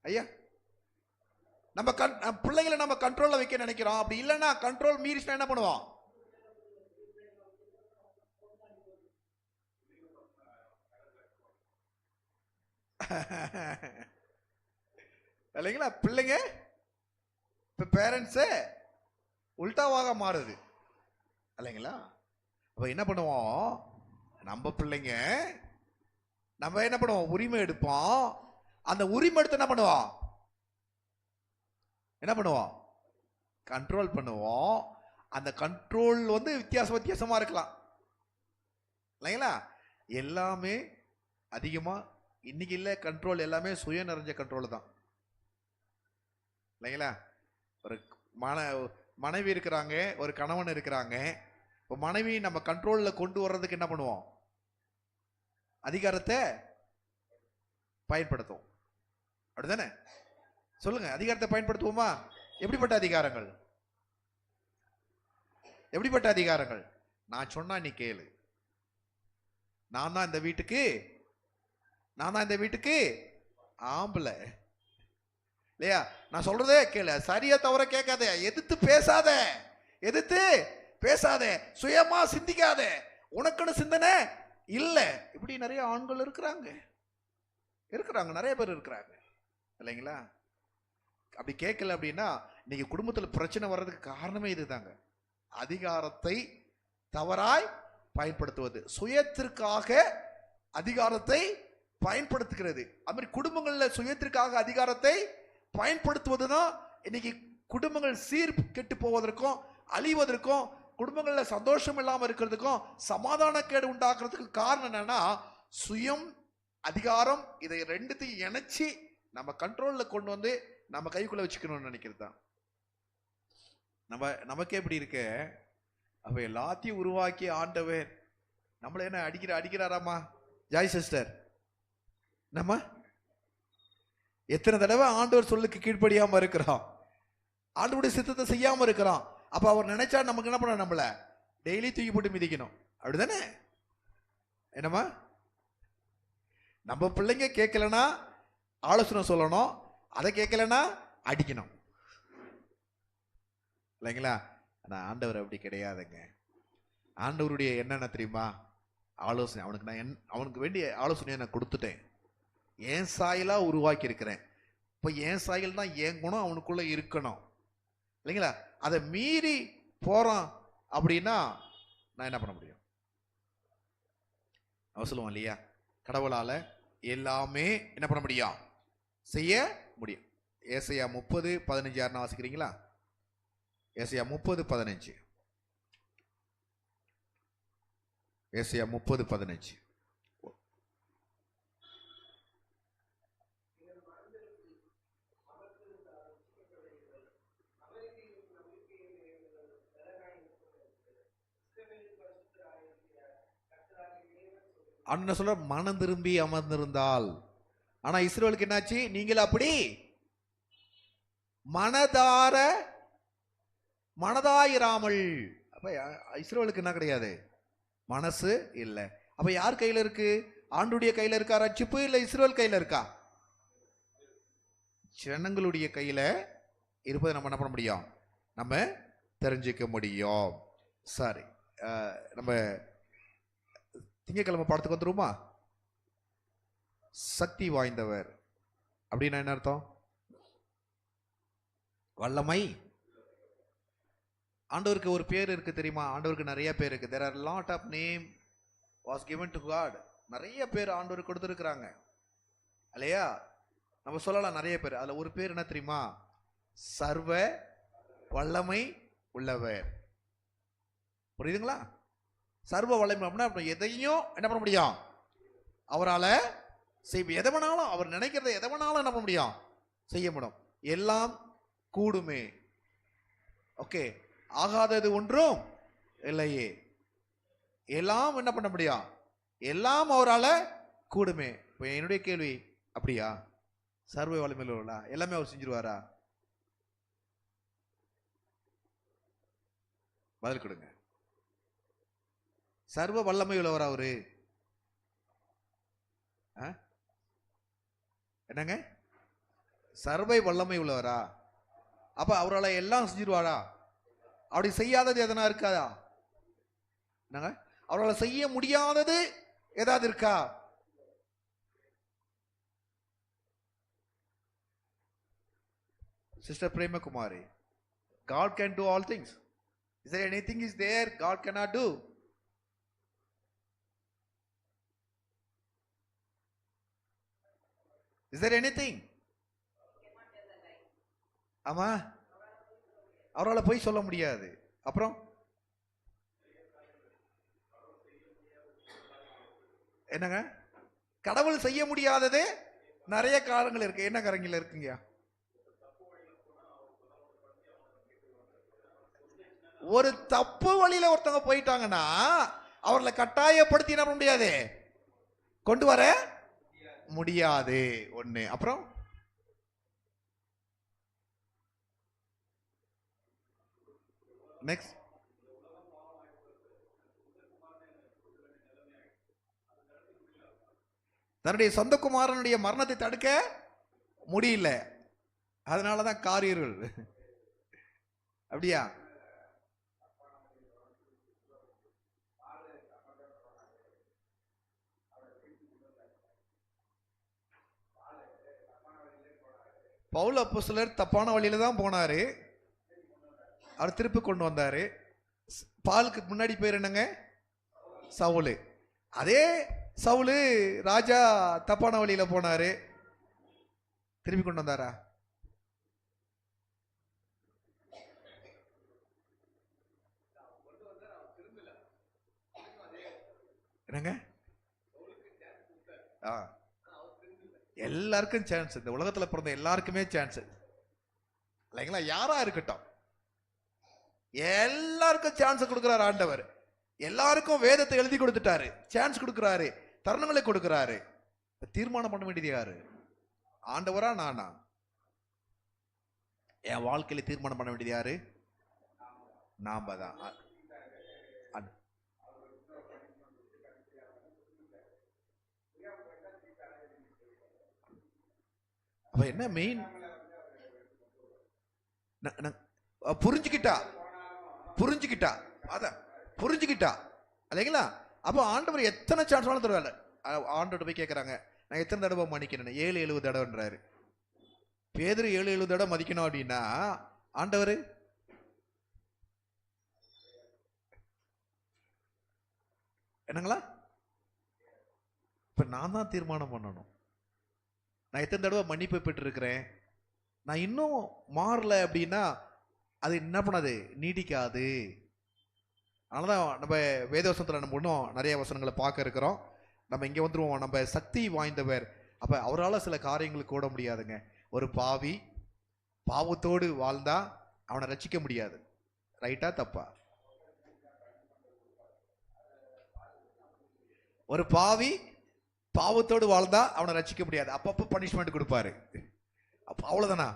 S1: ஐயா, நம்ம பிள்ளைகளை நம்ம கண்ட்ரோல்ல வைக்க நினைக்கிறோம். அப்படி இல்லைன்னா கண்ட்ரோல் மீறிச்சுனா என்ன பண்ணுவோம்? இல்லைங்களா? பிள்ளைங்க இப்ப பேரண்ட்ஸு உல்டாவாக மாறுது இல்லைங்களா? அப்ப என்ன பண்ணுவோம்? நம்ம பிள்ளைங்க நம்ம என்ன பண்ணுவோம்? உரிமை எடுப்போம். அந்த உரிமை எடுத்து என்ன பண்ணுவோம்? என்ன பண்ணுவோம்? கண்ட்ரோல் பண்ணுவோம். அந்த கண்ட்ரோல் வந்து வித்தியாசமா இருக்கலாம் இல்லைங்களா? எல்லாமே அதிகமா இன்னைக்கு இல்ல கண்ட்ரோல், எல்லாமே சுய நிறைஞ்ச கண்ட்ரோல் தான் இல்லைங்களா? ஒரு மனைவி இருக்கிறாங்க, ஒரு கணவன் இருக்கிறாங்க. இப்போ மனைவி நம்ம கண்ட்ரோல்ல கொண்டு வர்றதுக்கு என்ன பண்ணுவோம்? அதிகாரத்தை பயன்படுத்துவோம். அப்படிதானே? சொல்லுங்க, அதிகாரத்தை பயன்படுத்துவோமா? எப்படிப்பட்ட அதிகாரங்கள்? எப்படிப்பட்ட அதிகாரங்கள்? நான் சொன்னா நீ கேளு, நான் தான் இந்த வீட்டுக்கு ஆம்பளை இல்லையா? நான் சொல்றதே கேளு, சரியா தவிர கேட்காத, எதிர்த்து பேசாத, சுயமா சிந்திக்காத, உனக்குன்னு சிந்தனை இல்ல. இப்படி நிறைய ஆண்கள் இருக்கிறாங்க, நிறைய பேர் இருக்கிறாங்க இல்லைங்களா? அப்படி கேட்கல அப்படின்னா இன்னைக்கு குடும்பத்துல பிரச்சனை வர்றதுக்கு காரணமே இதுதாங்க. அதிகாரத்தை தவறாய் பயன்படுத்துவது, சுயத்திற்காக அதிகாரத்தை பயன்படுத்துகிறது. அது மாதிரி குடும்பங்கள்ல சுயத்திற்காக அதிகாரத்தை பயன்படுத்துவதுதான் இன்னைக்கு குடும்பங்கள் சீர் கெட்டு போவதற்கும் அழிவதற்கும், குடும்பங்கள்ல சந்தோஷம் இல்லாம இருக்கிறதுக்கும் சமாதான கேடு உண்டாக்குறதுக்கு காரணம் என்னன்னா, சுயம் அதிகாரம் இதை ரெண்டுத்தையும் இணைச்சி நம்ம கண்ட்ரோல்ல கொண்டு வந்து நம்ம கைக்குள்ள வச்சுக்கணும்னு நினைக்கிறது தான். நமக்கே எப்படி இருக்கு? அப்ப எல்லாத்தையும் உருவாக்கி ஆண்டவர் நம்மள என்ன அடிக்கிறாராமா? ஜாய் சிஸ்டர், நம்ம எத்தனை தடவை ஆண்டவர் சொல்லுக்கு கீழ்ப்படியாம இருக்கிறோம், ஆண்டவருடைய சித்தத்தை செய்யாம இருக்கிறோம். அப்ப அவர் நினைச்சா நமக்கு என்ன பண்ண? நம்மள டெய்லி தூக்கி போட்டு மிதிக்கணும். அப்படிதானே? என்னம்மா, நம்ம பிள்ளைங்க கேட்கலன்னா ஆலோசனை சொல்லணும், அதை கேட்கலன்னா அடிக்கணும் இல்லைங்களா? ஆனா ஆண்டவர் அப்படி கிடையாதுங்க. ஆண்டவருடைய என்னென்ன தெரியுமா? ஆலோசனை. அவனுக்கு வேண்டிய ஆலோசனையை நான் கொடுத்துட்டேன், என் சாயலா உருவாக்கி இருக்கிறேன். இப்போ என் சாயல் தான் என் குணம் அவனுக்குள்ள இருக்கணும் இல்லைங்களா? அதை மீறி போறான் அப்படின்னா நான் என்ன பண்ண முடியும்? அவன் சொல்லுவான் இல்லையா, கடவுளால எல்லாமே என்ன பண்ண முடியும்? செய்ய முடியும். ஏசாயா 30:15 யாருன்னா வாசிக்கிறீங்களா? ஏசாயா 30:15. ஏசாயா 30:15. அண்ணன் சொல்ற, மனம் திரும்பி அமர்ந்திருந்தால். ஆனா இஸ்ரவேலுக்கு என்னாச்சு? நீங்கள் அப்படி மனதாயிராமல். அப்ப இஸ்ரவேலுக்கு என்ன கிடையாது? மனசு இல்லை. அப்ப யார் கையில இருக்கு? ஆண்டுடைய கையில இருக்கா ரட்சிப்பு, இல்ல இஸ்ரவேல் கையில இருக்கா? ஜனங்களுடைய கையில இருப்பதை நம்ம என்ன பண்ண முடியும்? நம்ம தெரிஞ்சுக்க முடியும். சரி, நம்ம திங்கக்கிழமை பாடத்துக்கு வந்துருமா? சக்தி வாய்ந்தவர் அப்படின்னா என்ன அர்த்தம்? வல்லமை. ஆண்டவருக்கு ஒரு பேர் இருக்கு தெரியுமா? ஆண்டவருக்கு நிறைய பேர் இருக்கு. there are lot of name was given to God. நிறைய பேர் ஆண்டவருக்கு கொடுத்துருக்குறாங்க இல்லையா? நம்ம சொல்லலாம் நிறைய பேர். அதுல ஒரு பேர் என்ன தெரியுமா? சர்வ வல்லமை உள்ளவர். புரியுதுங்களா? சர்வ வல்லமை அப்படின்னா எதையும் என்ன பண்ண முடியும்? அவரால் செய்ய எதை வேணாலும், அவர் நினைக்கிறத எதை வேணாலும் என்ன பண்ண முடியும்? செய்ய முடியும். எல்லாம் கூடுமே. ஓகே, ஆகாதது ஒன்றும் இல்லையே. எல்லாம் என்ன பண்ண முடியும்? எல்லாம் அவரால கூடுமே. இப்போ என்னுடைய கேள்வி, அப்படியா? சர்வ வல்லமையுள்ள உள்ளா எல்லாமே அவர் செஞ்சிருவாரா? பதில் கொடுங்க. சர்வ வல்லமை உள்ளவர் அவரு. என்னங்க? சர்வை வல்லமை உள்ளவரா? அப்ப அவரால் எல்லாம் செஞ்சிருவாரா? அப்படி செய்யாதது எதனா இருக்காதா? என்னங்க? அவரால் செய்ய முடியாதது ஏதாவது இருக்கா? Sister Premakumari, God can do all things. Is there anything is there God cannot do? Is there anything? ஆமா, அவரால் போய் சொல்ல முடியாது. அப்புறம் என்னங்க? கடவுள் செய்ய முடியாதது நிறைய காரணங்கள் இருக்கு. என்ன காரணங்கள் இருக்குங்க? ஒரு தப்பு வழியில ஒருத்தவங்க போயிட்டாங்கன்னா அவர்களை கட்டாயப்படுத்தி என்ன பண்ண முடியாது, கொண்டு வர முடியாது. ஒண்ணு. அப்புறம் நெக்ஸ்ட், தன்னுடைய சொந்த குமாரனுடைய மரணத்தை தடுக்க முடியல, அதனாலதான் காரியர்கள். அப்படியா? பவுல் அப்போஸ்தலர் தப்பான வழியில தான் போனாரு, அவர் திருப்பி கொண்டு வந்தாரு. பாலுக்கு முன்னாடி பேர் என்னங்க? சவுலு. அதே சவுலு ராஜா தப்பான வழியில போனாரு, திருப்பி கொண்டு வந்தாரா? என்னங்க? எல்லாருக்கும் சான்ஸ், இந்த உலகத்துல பிறந்த எல்லாருக்குமே சான்ஸ் இல்லைங்களா? யாரா இருக்கட்டும், எல்லாருக்கும் சான்ஸ் கொடுக்கிறார் ஆண்டவர். எல்லாருக்கும் வேதத்தை எழுதி கொடுத்துட்டாரு, சான்ஸ் கொடுக்கிறாரு, தருணங்களை கொடுக்கிறாரு. தீர்மானம் பண்ண வேண்டியது யாரு? ஆண்டவரா நானா? என் வாழ்க்கையில தீர்மானம் பண்ண வேண்டியது யாரு? நாம தான். அப்ப என்ன மெயின்? புரிஞ்சுக்கிட்டா அத புரிஞ்சுக்கிட்டா இல்லைங்களா? அப்ப ஆண்டவர் எத்தனை சான்ஸ் வேணாலும் தருவாரு. ஆண்டவர் போய் கேட்கறாங்க, நான் எத்தனை தடவை மன்னிக்கணும்? 7-70 தடவைன்றாரு. பேதுரு 7-70 தடவை மதிக்கணும் அப்படின்னா ஆண்டவர் என்னங்களா? இப்ப நான் தான் தீர்மானம் பண்ணணும். நான் எத்தனை தடவை மன்னிப்பு பெற்று இருக்கிறேன், நான் இன்னும் மாறல அப்படின்னா அது என்ன பண்ணாது, நீடிக்காது. அதனாலதான் நம்ம வேதவசனத்துல நம்ம இன்னும் நிறைய வசனங்களை பார்க்க இருக்கிறோம். நம்ம இங்க வந்துருவோம், நம்ம சக்தி வாய்ந்தவர். அப்ப அவரால் சில காரியங்களுக்கு கூட முடியாதுங்க. ஒரு பாவி பாவத்தோடு வாழ்ந்தா அவனை ரட்சிக்க முடியாது. ரைட்டா தப்பா? ஒரு பாவி பாவத்தோடு வாழ்ந்தா அவனை ரட்சிக்க முடியாது. அப்பப்ப பனிஷ்மெண்ட் கொடுப்பாரு. அப்ப அவ்வளவுதானா?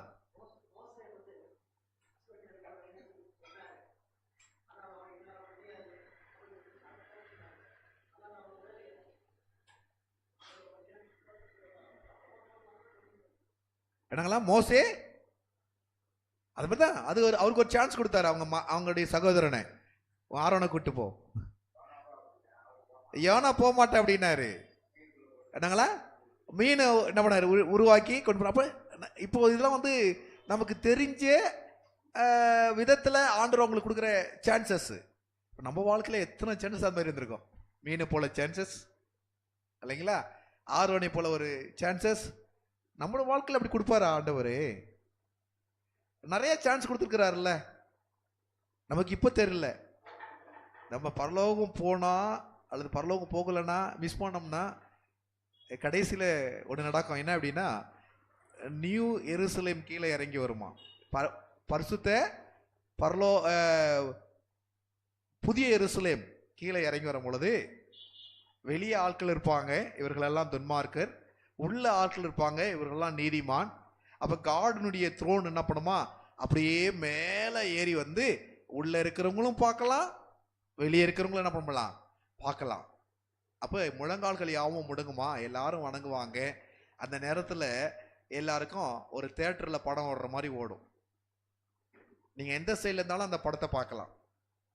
S1: என்னங்களா? மோசே அது மாதிரிதான், அது அவருக்கு ஒரு சான்ஸ் கொடுத்தாரு. அவங்களுடைய சகோதரனை ஆரோனை கூட்டு போ, யோனா போக மாட்டேன் அப்படின்னாரு. என்னங்களா? மீன் என்ன பண்ணாரு, உருவாக்கி கொண்டு போன. அப்ப இப்போ இதெல்லாம் வந்து நமக்கு தெரிஞ்ச விதத்துல ஆண்டவர் அவங்களுக்கு கொடுக்குற சான்சஸ். நம்ம வாழ்க்கையில எத்தனை சான்சஸ் அது மாதிரி இருந்திருக்கும். மீனை போல சான்சஸ் இல்லைங்களா? ஆரோனை போல ஒரு சான்சஸ் நம்மளோட வாழ்க்கையில் அப்படி கொடுப்பாரா ஆண்டவர்? நிறைய சான்ஸ் கொடுத்துருக்கிறாருல்ல. நமக்கு இப்போ தெரியல. நம்ம பரலோகம் போனா அல்லது பரலோகம் போகலைன்னா மிஸ் பண்ணோம்னா கடைசியில் ஒன்று நடக்கும். என்ன அப்படின்னா, நியூ எருசலேம் கீழே இறங்கி வருமா, பரிசுத்த புதிய எருசலேம் கீழே இறங்கி வரும் பொழுது வெளியே ஆட்கள் இருப்பாங்க, இவர்களெல்லாம் துன்மார்க்கர். உள்ள ஆட்கள் இருப்பாங்க, இவர்களெல்லாம் நீதிமான். அப்ப காடனுடைய த்ரோன் என்ன பண்ணுமா, அப்படியே மேல ஏறி வந்து உள்ள இருக்கிறவங்களும் பார்க்கலாம், வெளியே இருக்கிறவங்களும் என்ன பண்ணலாம், பார்க்கலாம். அப்ப முழங்கால்கள் யாவும் முடங்குமா, எல்லாரும் வணங்குவாங்க. அந்த நேரத்துல எல்லாருக்கும் ஒரு தியேட்டர்ல படம் ஓடுற மாதிரி ஓடும். நீங்க எந்த சைட்ல இருந்தாலும் அந்த படத்தை பார்க்கலாம்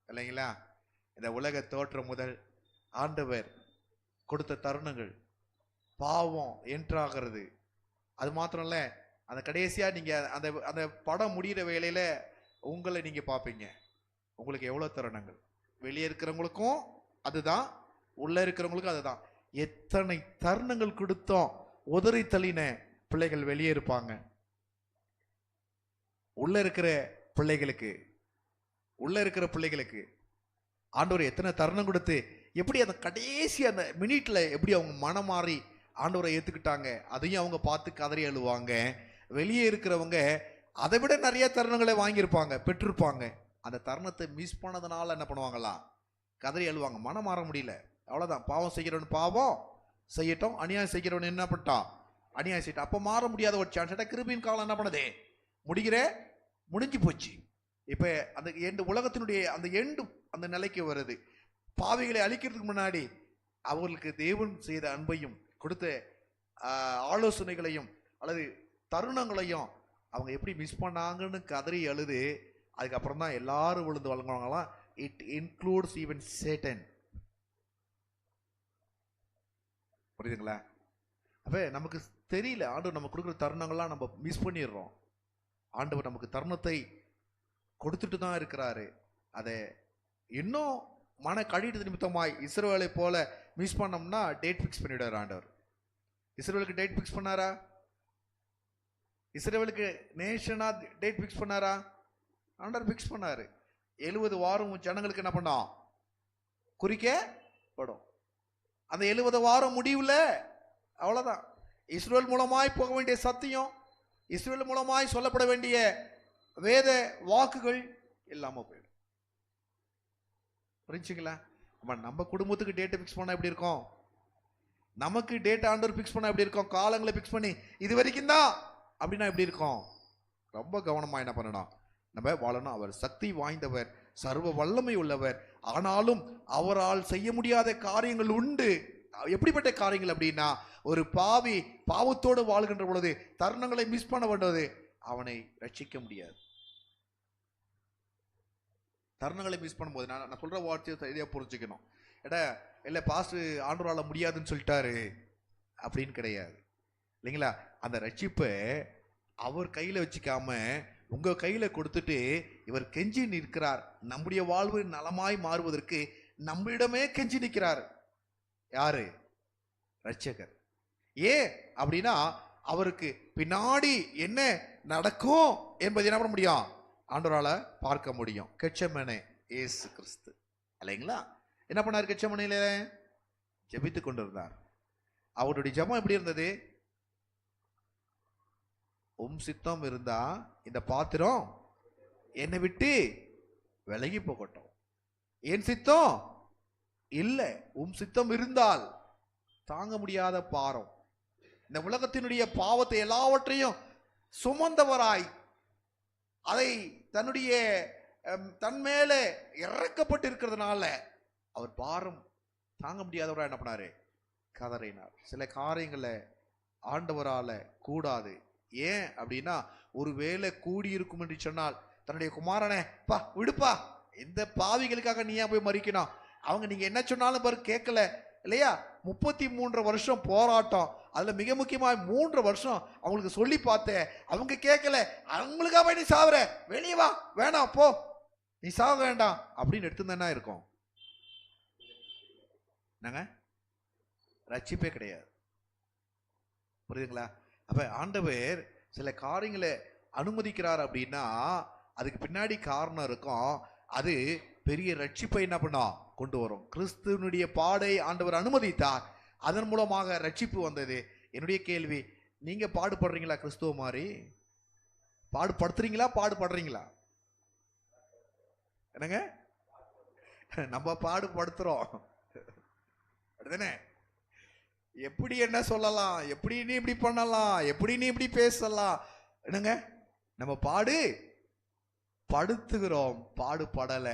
S1: இல்லைங்களா? இந்த உலக தோற்றம் முதல் ஆண்டவர் கொடுத்த தருணங்கள், பாவம் என்றாகிறது, அது மாத்திரம் இல்ல, அந்த கடைசியா நீங்க அந்த அந்த படம் முடிகிற வேலையில உங்களை நீங்க பார்ப்பீங்க. உங்களுக்கு எவ்வளவு தருணங்கள், வெளியே இருக்கிறவங்களுக்கும் அதுதான், உள்ள இருக்கிறவங்களுக்கும் அதுதான். எத்தனை தருணங்கள் கொடுத்தோம் உதறி தள்ளின பிள்ளைகள் வெளியே இருப்பாங்க. உள்ள இருக்கிற பிள்ளைகளுக்கு ஆண்டவர் எத்தனை தருணம் கொடுத்து எப்படி அந்த கடைசி அந்த மினிட்ல எப்படி அவங்க மனம் மாறி ஆண்டவரை ஏத்துக்கிட்டாங்க, அதையும் அவங்க பார்த்து கதறி அழுவாங்க. வெளியே இருக்கிறவங்க அதை விட நிறைய தருணங்களை வாங்கியிருப்பாங்க, பெற்றிருப்பாங்க. அந்த தருணத்தை மிஸ் பண்ணதுனால என்ன பண்ணுவாங்களா, கதறி அழுவாங்க. மனம் மாற முடியல, அவ்வளவுதான். பாவம் செய்கிறவன் பாவம் செய்யட்டும், அநியாயம் செய்கிறவன் என்ன பண்ணிட்டான், அநியாயம் செய்யட்டும். அப்ப மாற முடியாத ஒரு சான்ஸ். கிருபின் காலம் என்ன பண்ணுது, முடிஞ்சு போச்சு. இப்ப அந்த எண்டு, உலகத்தினுடைய அந்த எண்டு அந்த நிலைக்கு வருது. பாவிகளை அழிக்கிறதுக்கு முன்னாடி அவர்களுக்கு தேவன் செய்த அன்பையும் கொடுத்த ஆலோசனைகளையும் அல்லது தருணங்களையும் அவங்க எப்படி மிஸ் பண்ணாங்கன்னு கதறி அழுது, அதுக்கப்புறம் தான் எல்லாரும் விழுந்து வழங்குவாங்களாம். It includes even Satan. புரியுதுங்களா? அப்ப நமக்கு தெரியல, ஆண்டவர் நம்ம கொடுக்குற தருணங்கள்லாம் நம்ம மிஸ் பண்ணிடுறோம். ஆண்டவர் நமக்கு தருணத்தை கொடுத்துட்டு தான் இருக்கிறாரு. அதை இன்னும் மன கழிவு நிமித்தமாய் இஸ்ரவேலை போல மிஸ் பண்ணோம்னா டேட் ஃபிக்ஸ் பண்ணிவிடாரு ஆண்டவர். இஸ்ரவேலுக்கு டேட் ஃபிக்ஸ் பண்ணாரா? இஸ்ரவேலுக்கு நேஷனா டேட் ஃபிக்ஸ் பண்ணாரா? ஆண்டவர் ஃபிக்ஸ் பண்ணாரு. 70 வாரம் ஜனங்களுக்கு என்ன பண்ணோம், குறிக்கப்படும். அந்த 70 வாரம் முடிவுல அவ்வளவுதான். இஸ்ரவேல் மூலமாய் போக வேண்டிய சத்தியம், இஸ்ரவேல் மூலமாய் சொல்லப்பட வேண்டிய வேத வாக்குகள் இல்லாம போயிடும். புரிஞ்சுங்களா? நம்ம குடும்பத்துக்கு டேட்டை பிக்ஸ் பண்ணா எப்படி இருக்கும், நமக்கு டேட் ஆண்டவர் பிக்ஸ் பண்ணா எப்படி இருக்கும், காலங்களை பிக்ஸ் பண்ணி இது வரைக்கும் தான் அப்படின்னா எப்படி இருக்கும்? ரொம்ப கவனமா என்ன பண்ணணும், நம்ம வாழணும். அவர் சக்தி வாய்ந்தவர், சர்வ வல்லமை உள்ளவர். ஆனாலும் அவரால் செய்ய முடியாத காரியங்கள் உண்டு. எப்படிப்பட்ட காரியங்கள் அப்படின்னா, ஒரு பாவி பாவத்தோடு வாழ்கின்ற பொழுது தருணங்களை மிஸ் பண்ண வேண்டது, அவனை ரட்சிக்க முடியாது. தருணங்களை மிஸ் பண்ணும்போது நான் சொல்ற வார்த்தையை சரியா புரிஞ்சுக்கணும். ஏடா இல்ல பாஸ்டர் ஆண்டவரால முடியாதுன்னு சொல்லிட்டாரு அப்படின்னு கிடையாது இல்லைங்களா? அந்த ரட்சிப்பை அவர் கையில வச்சுக்காம உங்க கையில கொடுத்துட்டு இவர் கெஞ்சி நிற்கிறார். நம்முடைய வாழ்வு நலமாய் மாறுவதற்கு நம்மிடமே கெஞ்சி நிற்கிறார். யாரு? ரட்சகர். ஏன் அப்படின்னா அவருக்கு பின்னாடி என்ன நடக்கும் என்பதை என்ன பண்ண முடியும், ஆண்டவரால பார்க்க முடியும். கெட்செமனே இயேசு கிறிஸ்து இல்லைங்களா? என்ன பண்ணார்? கெட்செமனேல ஜெபித்துக் கொண்டிருந்தார். அவருடைய ஜெபம் எப்படி இருந்தது? உம் சித்தம் இருந்தா இந்த பாத்திரம் என்னை விட்டு விலகி போகட்டும். என் சித்தம் இல்ல, உம் சித்தம் இருந்தால். தாங்க முடியாத பாரம், இந்த உலகத்தினுடைய பாவத்தை எல்லாவற்றையும் சுமந்தவராய் அதை தன்னுடைய தன்மேல இறக்கப்பட்டு இருக்கிறதுனால அவர் பாரம் தாங்க முடியாதவரா என்ன பண்ணாரு? கதறினார். சில காரியங்களை ஆண்டவரால கூடாது. ஏன் அப்படின்னா, ஒருவேளை கூடி இருக்கும் என்று சொன்னால் தன்னுடைய குமாரனை பா விடுப்பா, இந்த பாவிகளுக்காக நீ ஏன் போய் மறிக்கணும், அவங்க நீங்க என்ன சொன்னாலும் பாரு கேட்கல இல்லையா? 33 வருஷம் போராட்டம், அதுல மிக முக்கியமா 3 வருஷம் அவங்களுக்கு சொல்லி பார்த்தேன், அவங்க கேட்கல. அவங்களுக்காக நீ சாவுற, வெளியே வா, வேணாம் போ, நீ சாக வேண்டாம் அப்படின்னு எடுத்துருந்தா இருக்கும். என்னங்க, ரட்சிப்பே கிடையாது. புரியுதுங்களா? அப்ப ஆண்டவர் சில காரியங்களை அனுமதிக்கிறார் அப்படின்னா அதுக்கு பின்னாடி காரணம் இருக்கும். அது பெரிய ரட்சிப்பை என்ன பண்ணா கொண்டு வரும். கிறிஸ்துவனுடைய பாடை ஆண்டவர் அனுமதித்தார், அதன் மூலமாக ரட்சிப்பு வந்தது. என்னுடைய கேள்வி, நீங்க பாடுபடுறீங்களா? கிறிஸ்துவ மாதிரி பாடுபடுத்துறீங்களா? பாடுபடுறீங்களா? என்னங்க, நம்ம பாடுபடுத்துறோம். அப்படிதானே? எப்படி என்ன சொல்லலாம், எப்படி நீ இப்படி பண்ணலாம், எப்படி நீ இப்படி பேசலாம், என்னங்க நம்ம படுத்துகிறோம், பாடுபடல.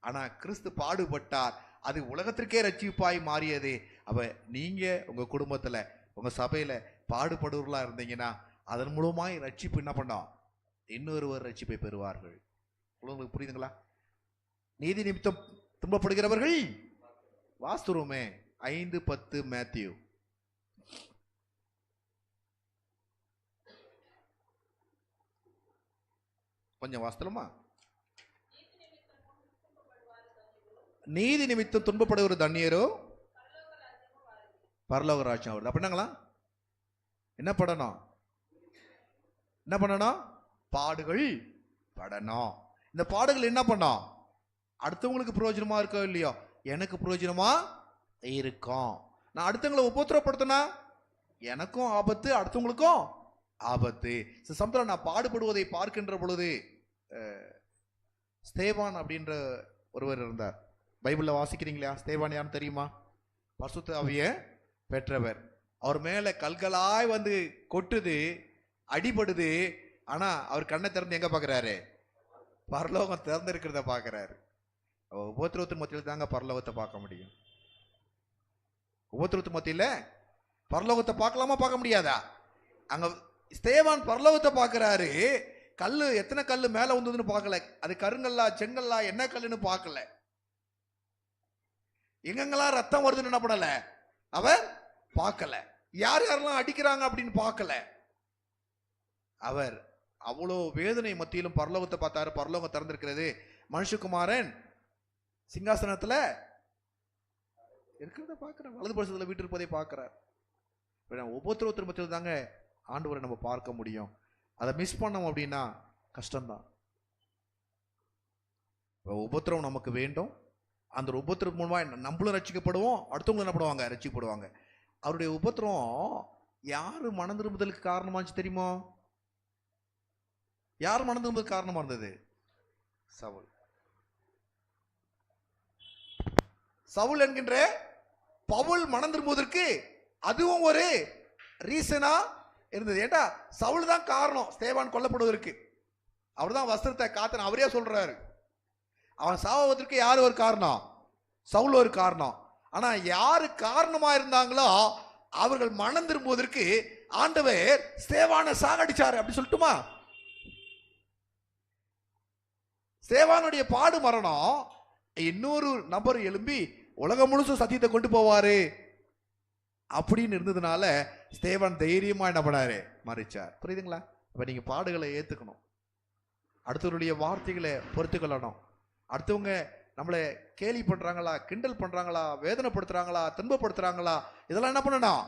S1: ஆனா கிறிஸ்து பாடுபட்டார், அது உலகத்திற்கே ரட்சிப்பாய் மாறியது. அப்ப நீங்க உங்க குடும்பத்துல உங்க சபையில பாடுபடுவர்களா இருந்தீங்கன்னா அதன் மூலமாய் ரட்சிப்பு என்ன பண்ணோம், இன்னொருவர் ரட்சிப்பை பெறுவார்கள். உங்களுக்கு புரியுதுங்களா? நீதி நிமித்தம் துன்பப்படுகிறவர்கள் வாஸ்துருமே 5:10 மேத்யூ. கொஞ்சம் வாஸ்தலமா? நீதி நிமித்தம் துன்பப்படுகிற தண்ணியரோ பரலோக ராஜ்யம் வருது. அப்படின்னாங்களா? என்ன பண்ணணும்? என்ன பண்ணணும்? பாடுகள் படணும். இந்த பாடுகள் என்ன பண்ணோம்? அடுத்தவங்களுக்கு பிரயோஜனமா இருக்கோ இல்லையோ, எனக்கு பிரயோஜனமா இருக்கும். நான் அடுத்தவங்களை உபத்திரப்படுத்தினா எனக்கும் ஆபத்து, அடுத்தவங்களுக்கும் ஆபத்து. சமத்துல நான் பாடுபடுவதை பார்க்கின்ற பொழுது, ஸ்தேவான் அப்படின்ற ஒருவர் இருந்தார். பைபிள்ல வாசிக்கிறீங்களா? ஸ்தேவான் யாருன்னு தெரியுமா? பரிசுத்த ஆவியை பெற்றவர். அவர் மேல கல்களாய் வந்து கொட்டுது, அடிபடுது. ஆனா அவர் கண்ணை திறந்து எங்க பாக்குறாரு? பரலோகம் திறந்திருக்கிறத பாக்குறாரு. உபத்திரவத்தின் மத்தியில் தாங்க பரலோகத்தை பார்க்க முடியும். உபத்திரவத்தின் மத்தியில பரலோகத்தை பார்க்கலாமா, பார்க்க முடியாதா? அங்க ஸ்தேவான் பரலோகத்தை பார்க்கிறாரு. கல்லு, எத்தனை கல்லு மேல வந்ததுன்னு பார்க்கல. அது கருங்கல்லா செங்கல்லா என்ன கல்லுன்னு பார்க்கல. எங்கெங்கெல்லாம் ரத்தம் வருதுன்னு என்ன பண்ணல அவர் பார்க்கல. யார் யாரெல்லாம் அடிக்கிறாங்க அப்படின்னு பார்க்கல. அவர் அவ்வளோ வேதனை மத்தியிலும் பரலோகத்தை பார்த்தாரு. பரலோகம் திறந்திருக்கிறது. மனுஷகுமாரன் சிங்காசனத்துல இருக்கிறத பார்க்கிறார், வலது பரிசத்துல வீட்டு இருப்பதை பார்க்கிறார். உபத்திரவத்தின் மத்தியில் தாங்க ஆண்டவரை நம்ம பார்க்க முடியும். அதை மிஸ் பண்ணோம் அப்படின்னா கஷ்டம்தான். உபத்திரவம் நமக்கு வேண்டும். அந்த உபத்திரம் மூலமா நம்மளும் ரட்சிக்கப்படுவோம், அடுத்தவங்களும் என்ன பண்ணுவாங்க? ரட்சிக்கப்படுவாங்க. அவருடைய உபத்திரம் யாரு மனம் திரும்புதலுக்கு காரணமாச்சு தெரியுமோ? யார் மனம் திரும்புதலுக்கு காரணமா இருந்தது? சவுல். சவுல் என்கின்ற பவுல் மனம் திரும்புவதற்கு அதுவும் ஒரு ரீசனா இருந்தது. ஏண்டா சவுல் தான் காரணம் ஸ்தேவான் கொல்லப்படுவதற்கு. அவர் தான் வஸ்திரத்தை காத்தன, அவரே சொல்றாரு. அவன் சாவதற்கு யாரு ஒரு காரணம்? சவுல் ஒரு காரணம். ஆனா யாரு காரணமா இருந்தாங்களோ அவர்கள் மனம் திரும்புவதற்கு ஆண்டவர் ஸ்தேவானை சாகடிச்சாரு. அப்படி சொல்லட்டுமா? ஸ்தேவானுடைய பாடு மரணம் இன்னொரு நபர் எழும்பி உலகம் முழுசும் சத்தியத்தை கொண்டு போவாரு அப்படின்னு இருந்ததுனால ஸ்தேவான் தைரியமா என்ன பண்ணாரு? மறிச்சார். புரியுதுங்களா? அப்ப நீங்க பாடுகளை ஏத்துக்கணும், அடுத்தவருடைய வார்த்தைகளை பொறுத்து கொள்ளணும். அடுத்தவங்க நம்மளை கேலி பண்றாங்களா, கிண்டல் பண்றாங்களா, வேதனைப்படுத்துறாங்களா, துன்பப்படுத்துறாங்களா, இதெல்லாம் என்ன பண்ணணும்?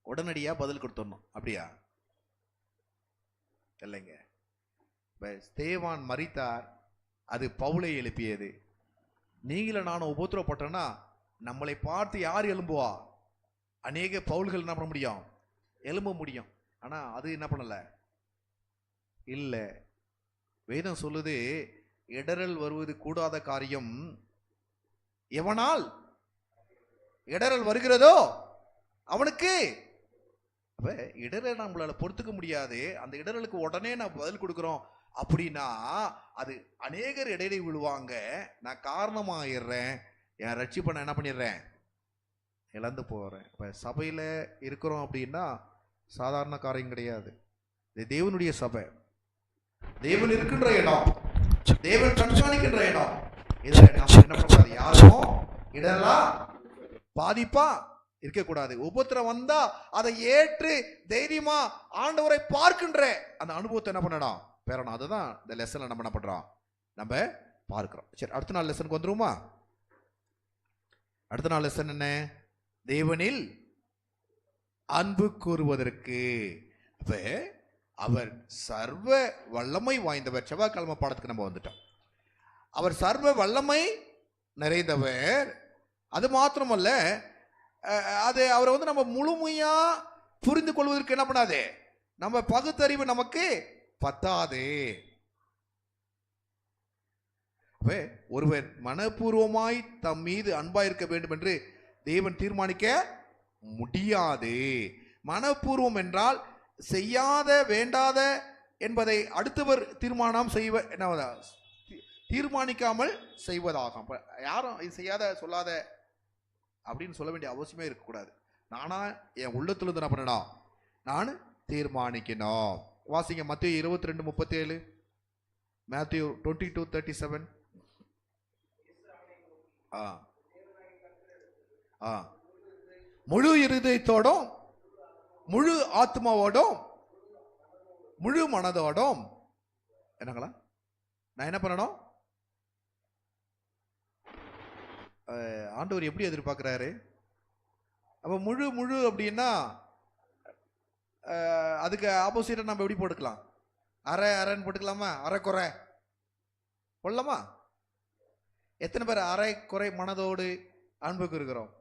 S1: உடனடியா பதில் கொடுத்துடணும். அப்படியா? இல்லைங்க. ஸ்தேவான் மரித்தார், அது பவுலை எழுப்பியது. நீங்கள நானும் உபத்திரப்பட்டோன்னா நம்மளை பார்த்து யார் எழும்புவா? அநேக பவுல்கள் என்ன பண்ண முடியும்? எழும்ப முடியும். ஆனா அது என்ன பண்ணல? இல்ல. வேதம் சொல்லுது, இடரல் வருவது கூடாத காரியம் எவனால் இடரல் வருகிறதோ அவனுக்கு. அப்ப இடரல் நம்மளால பொறுத்துக்க முடியாது. அந்த இடரலுக்கு உடனே நான் பதில் கொடுக்கிறோம் அப்படின்னா அது அநேகர் இடையில விழுவாங்க. நான் காரணமாயிடுறேன், என் ரட்சிப்பை நான் என்ன பண்ணிடுறேன்? இழந்து போறேன். இப்ப சபையில இருக்கிறோம் அப்படின்னா சாதாரண காரியம் கிடையாது. இது தேவனுடைய சபை, தேவன் இருக்கின்ற இடம், தேவன் கண்காணிக்கின்ற இடம். இதுல நம்ம என்ன பண்ணக்கூடாது? யாரும் இடலாம் பாதிப்பா இருக்கக்கூடாது. உபத்திரம் வந்தா அதை ஏற்று தைரியமா ஆண்டவரை பார்க்கின்ற அந்த அனுபவத்தை என்ன பண்ணணும்? பெறணும். அதுதான் இந்த லெசன்ல நம்ம என்ன பண்றோம்? நம்ம பார்க்கிறோம். சரி, அடுத்த நாள் லெசனுக்கு வந்துருமா? அடுத்த நாள் லெசன் என்ன? தேவனில் அன்பு கூறுவதற்கு. அப்ப அவர் சர்வ வல்லமை வாய்ந்தவர். செவ்வாய்க்கிழமை பாடத்துக்கு நம்ம வந்துட்டோம். அவர் சர்வ வல்லமை நிறைந்தவர். அது மாத்திரமல்ல, அது அவரை வந்து நம்ம முழுமையா புரிந்து கொள்வதற்கு என்ன பண்ணாது? நம்ம பகுத்தறிவு நமக்கு பத்தாது. ஒருவர் மனப்பூர்வமாய் தம் மீது அன்பாயிருக்க வேண்டும் என்று தேவன் தீர்மானிக்க முடியாது. மனப்பூர்வம் என்றால் செய்யாத வேண்டாத என்பதை அடுத்தவர் தீர்மானிக்காமல் செய்வதாகும். யாரும் இது செய்யாத சொல்லாத அப்படின்னு சொல்ல வேண்டிய அவசியமே இருக்கக்கூடாது. நானா என் உள்ளத்துல என்ன பண்ணணும், நான் தீர்மானிக்கணும். வாசிங்க மத்தேயு 22:37, Matthew 22:37. முழு இருதயத்தோடும் முழு ஆத்மாவோடும் முழு மனதோடும் என்னங்களா நான் என்ன பண்ணணும்? ஆண்டவர் எப்படி எதிர்பார்க்கிறாரு? அப்ப முழு முழு அப்படின்னா அதுக்கு ஆப்போசிட்டா நம்ம எப்படி போட்டுக்கலாம்? அரை அரைன்னு போட்டுக்கலாமா? அரை குறை போடலாமா? எத்தனை பேர் அரை குறை மனதோடு அன்புக்கு இருக்கிறோம்?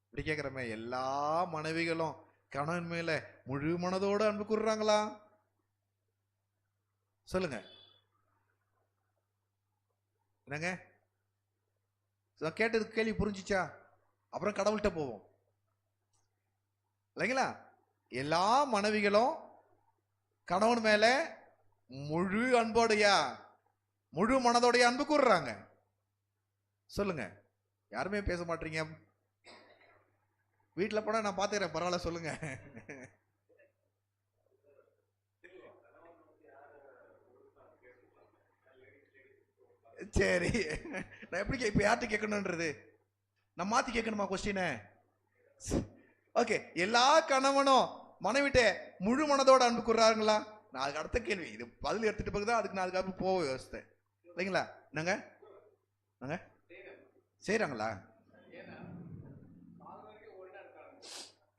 S1: இப்படி கேட்கிறமே, எல்லா மனைவிகளும் கணவன் மேல முழு மனதோடு அன்பு கூறுறாங்களா? சொல்லுங்க. என்னங்க கேட்டது கேள்வி புரிஞ்சிச்சா? அப்புறம் கடவுள்கிட்ட போவோம் இல்லைங்களா? எல்லா மனைவிகளும் கணவன் மேல முழு அன்போடையா முழு மனதோடைய அன்பு கூறுறாங்க. சொல்லுங்க. யாருமே பேச மாட்டீங்க. வீட்டில் போனா நான் பார்த்துக்கிறேன், பரவாயில்ல சொல்லுங்க. சரி, நான் எப்படி இப்ப யார்கிட்ட கேட்கணும்ன்றது நான் மாத்தி கேட்கணுமா கொஸ்டின்? ஓகே, எல்லா கணவனும் மனைவிட்ட முழு மனதோட அன்பு கூறுறாங்களா? நான் அதுக்கு அடுத்த கேள்வி, இது பதில் எடுத்துட்டு போகுதான் அதுக்கு நான் அதுக்காக போக யோசித்தேன் இல்லைங்களா? என்னங்க செய்யறாங்களா?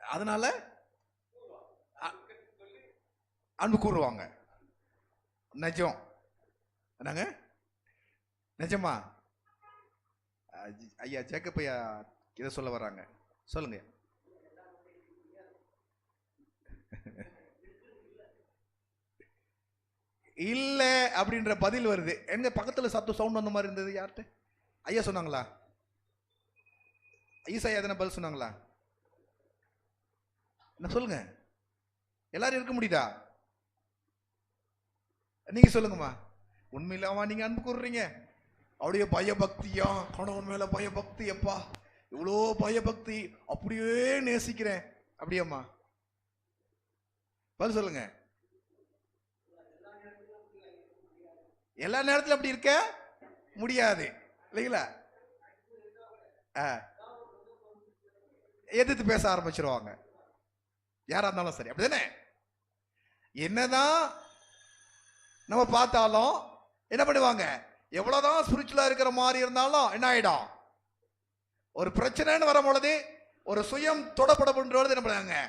S1: அதனால அன்பு கூறுவாங்க. நிஜம் என்னங்க? நிஜமா? ஐயா ஜேக்கப் ஐயா இதை சொல்ல வர்றாங்க, சொல்லுங்க. இல்ல அப்படின்ற பதில் வருது. எங்க பக்கத்துல சவுண்ட் வந்த மாதிரி இருந்தது. யார்கிட்ட? ஐயா சொன்னாங்களா? ஈசா எதனா பதில் சொன்னாங்களா? என்ன சொல்லுங்க. எல்லாரும் இருக்க முடியுதா? நீங்க சொல்லுங்கம்மா. உண்மையிலாமா நீங்க அன்பு கூறுறீங்க? அப்படியே பயபக்தியா, கணவன் மேல பயபக்தி, எப்பா இவ்வளோ பயபக்தி, அப்படியே நேசிக்கிறேன் அப்படியம்மா? பதில் சொல்லுங்க. எல்லா நேரத்துல அப்படி இருக்க முடியாது இல்லைங்களா? எதிர்த்து பேச ஆரம்பிச்சிருவாங்க யாரா இருந்தாலும் சரி, அப்படிதானே? என்னதான் நம்ம பார்த்தாலும் என்ன பண்ணுவாங்க, எவ்வளவுதான் ஸ்பிரிச்சுவலா இருக்கிற மாதிரி இருந்தாலும் என்ன ஆயிடும், ஒரு பிரச்சனைன்னு வரும் பொழுது, ஒரு சுயம் தொடப்படப்படுற பொழுது என்ன பண்ணுவாங்க,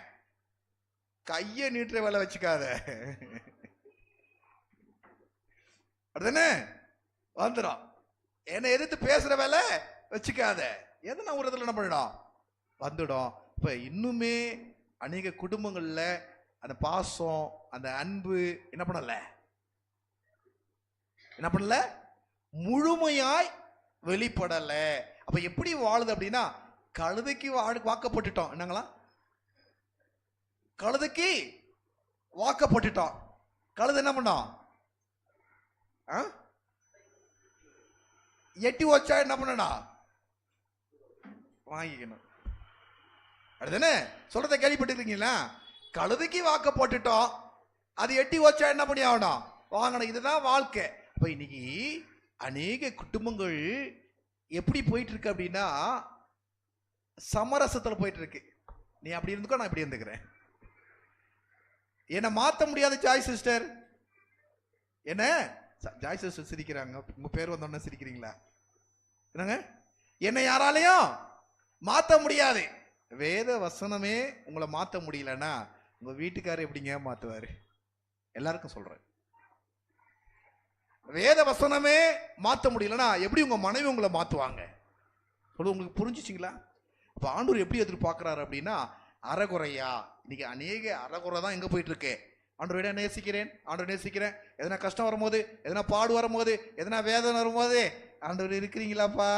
S1: கையை நீட்டுற வேலை வச்சுக்காத அப்படிதானே வந்துடும். என்னை எதிர்த்து பேசுற வேலை வச்சுக்காத, எது நான் ஒரு இடத்துல என்ன பண்ணிடும் வந்துடும். இப்ப இன்னுமே அநேக குடும்பங்கள்ல அந்த பாசம் அந்த அன்பு என்ன பண்ணல முழுமையாய் வெளிப்படல. அப்ப எப்படி வாழுது அப்படின்னா, கழுதைக்கு வாக்கப்பட்டுட்டோம். என்னங்களா? கழுதைக்கு வாக்கப்பட்டுட்டோம். கழுதை என்ன பண்ணோம், எட்டி வச்சா என்ன பண்ணணும், வாங்கிக்கணும். அப்படிதானே? சொல்றத கேள்விப்பட்டிருக்கீங்களா? கழுதைக்கு வாக்க போட்டுட்டோம், அது எட்டி வச்சா என்ன பண்ணி ஆகணும், வாங்கணும். இதுதான் வாழ்க்கை. அப்ப இன்னைக்கு அநேக குடும்பங்கள் எப்படி போயிட்டு இருக்கு அப்படின்னா, சமரசத்துல போயிட்டு இருக்கு. நீ அப்படி இருந்துக்கோ, நான் இப்படி இருந்துக்கிறேன். என்ன மாத்த முடியாது ஜாய் சிஸ்டர். என்ன ஜாய் சிஸ்டர் சிரிக்கிறாங்க, உங்க பேர் வந்தோடனே சிரிக்கிறீங்களா? என்னங்க, என்னை யாராலையும் மாத்த முடியாது. வேத வசனமே உங்களை மாத்த முடியலன்னா உங்க வீட்டுக்காரர் எப்படிங்க மாத்துவாரு? எல்லாருக்கும் சொல்றேன், வேத வசனமே மாத்த முடியலன்னா எப்படி உங்க மனைவி உங்களை மாத்துவாங்க? சொல்ல உங்களுக்கு புரிஞ்சுச்சிங்களா? அப்ப ஆண்டவர் எப்படி எதிர்பார்க்கிறாரு அப்படின்னா, அறகுறையா. இன்னைக்கு அநேக அறகுறை தான் எங்க போயிட்டு இருக்கு, ஆண்டவரை நேசிக்கிறேன், ஆண்டவரை நேசிக்கிறேன். எதனா கஷ்டம் வரும்போது, எதனா பாடு வரும்போது, எதனா வேதனை வரும்போது, ஆண்டவர் இருக்கிறீங்களாப்பா,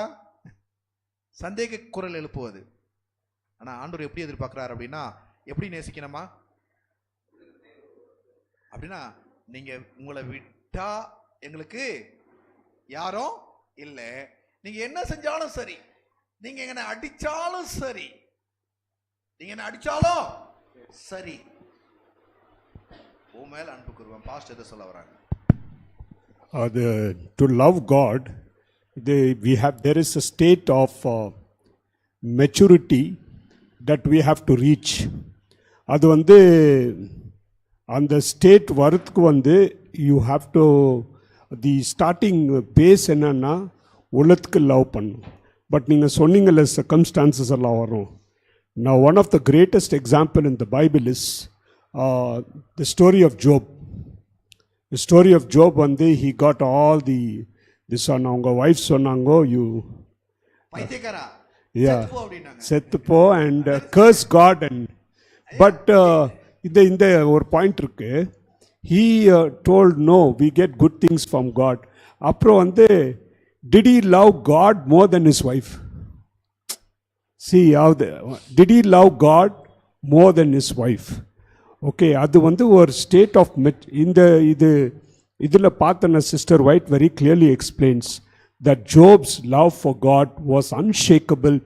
S1: சந்தேக குரல் எழுப்புவது. ஆனா ஆண்டவர் எப்படி எதிர்பார்க்கிறார் அப்படின்னா, எப்படி நேசிக்கணுமா அப்படின்னா, நீங்க உங்களை விட்டா எங்களுக்கு யாரும் இல்லை, நீங்க என்ன செஞ்சாலும் சரி, நீங்க என்ன அடிச்சாலும் சரி, நீங்க என்ன அடிச்சாலும் சரி, உன் மேல அன்பு கூறுவேன். பாஸ்டர் எதை சொல்ல வராங்க?
S2: To love God, there is a state of maturity that we have to reach. அது அந்த ஸ்டேட் வரத்துக்கு you have to, the starting base என்னன்னா உலகத்துக்கு லவ் பண்ணும். பட் நீங்கள் சொன்னீங்கல்ல circumstances எல்லாம் வரும். Now one of the greatest example in the Bible is the story of Job. The story of Job he got all this on அவங்க wife சொன்னாங்கோ, you
S1: பைத்தியக்காரா,
S2: செத்து போ and curse God, and but இந்த ஒரு point இருக்கு. He told no, we get good things from God. அப்புறம் did he love God more than his wife? See how did he love God more than his wife? Okay, அது ஒரு state of இதில் பார்த்தன sister White very clearly explains that Job's love for God was unshakable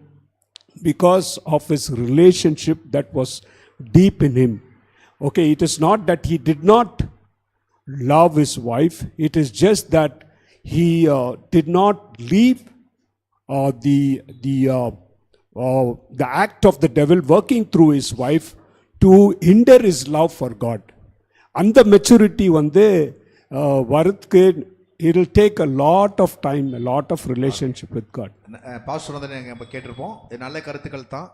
S2: because of his relationship that was deep in him. Okay, it is not that he did not love his wife, it is just that he did not leave the act of the devil working through his wife to hinder his love for God. And the maturity வரதுக்கு it will take a lot of time, a lot of relationship with God.
S1: Pastor நம்ம கேட்டிருப்போம், இது நல்ல கருத்துக்கள் தான்.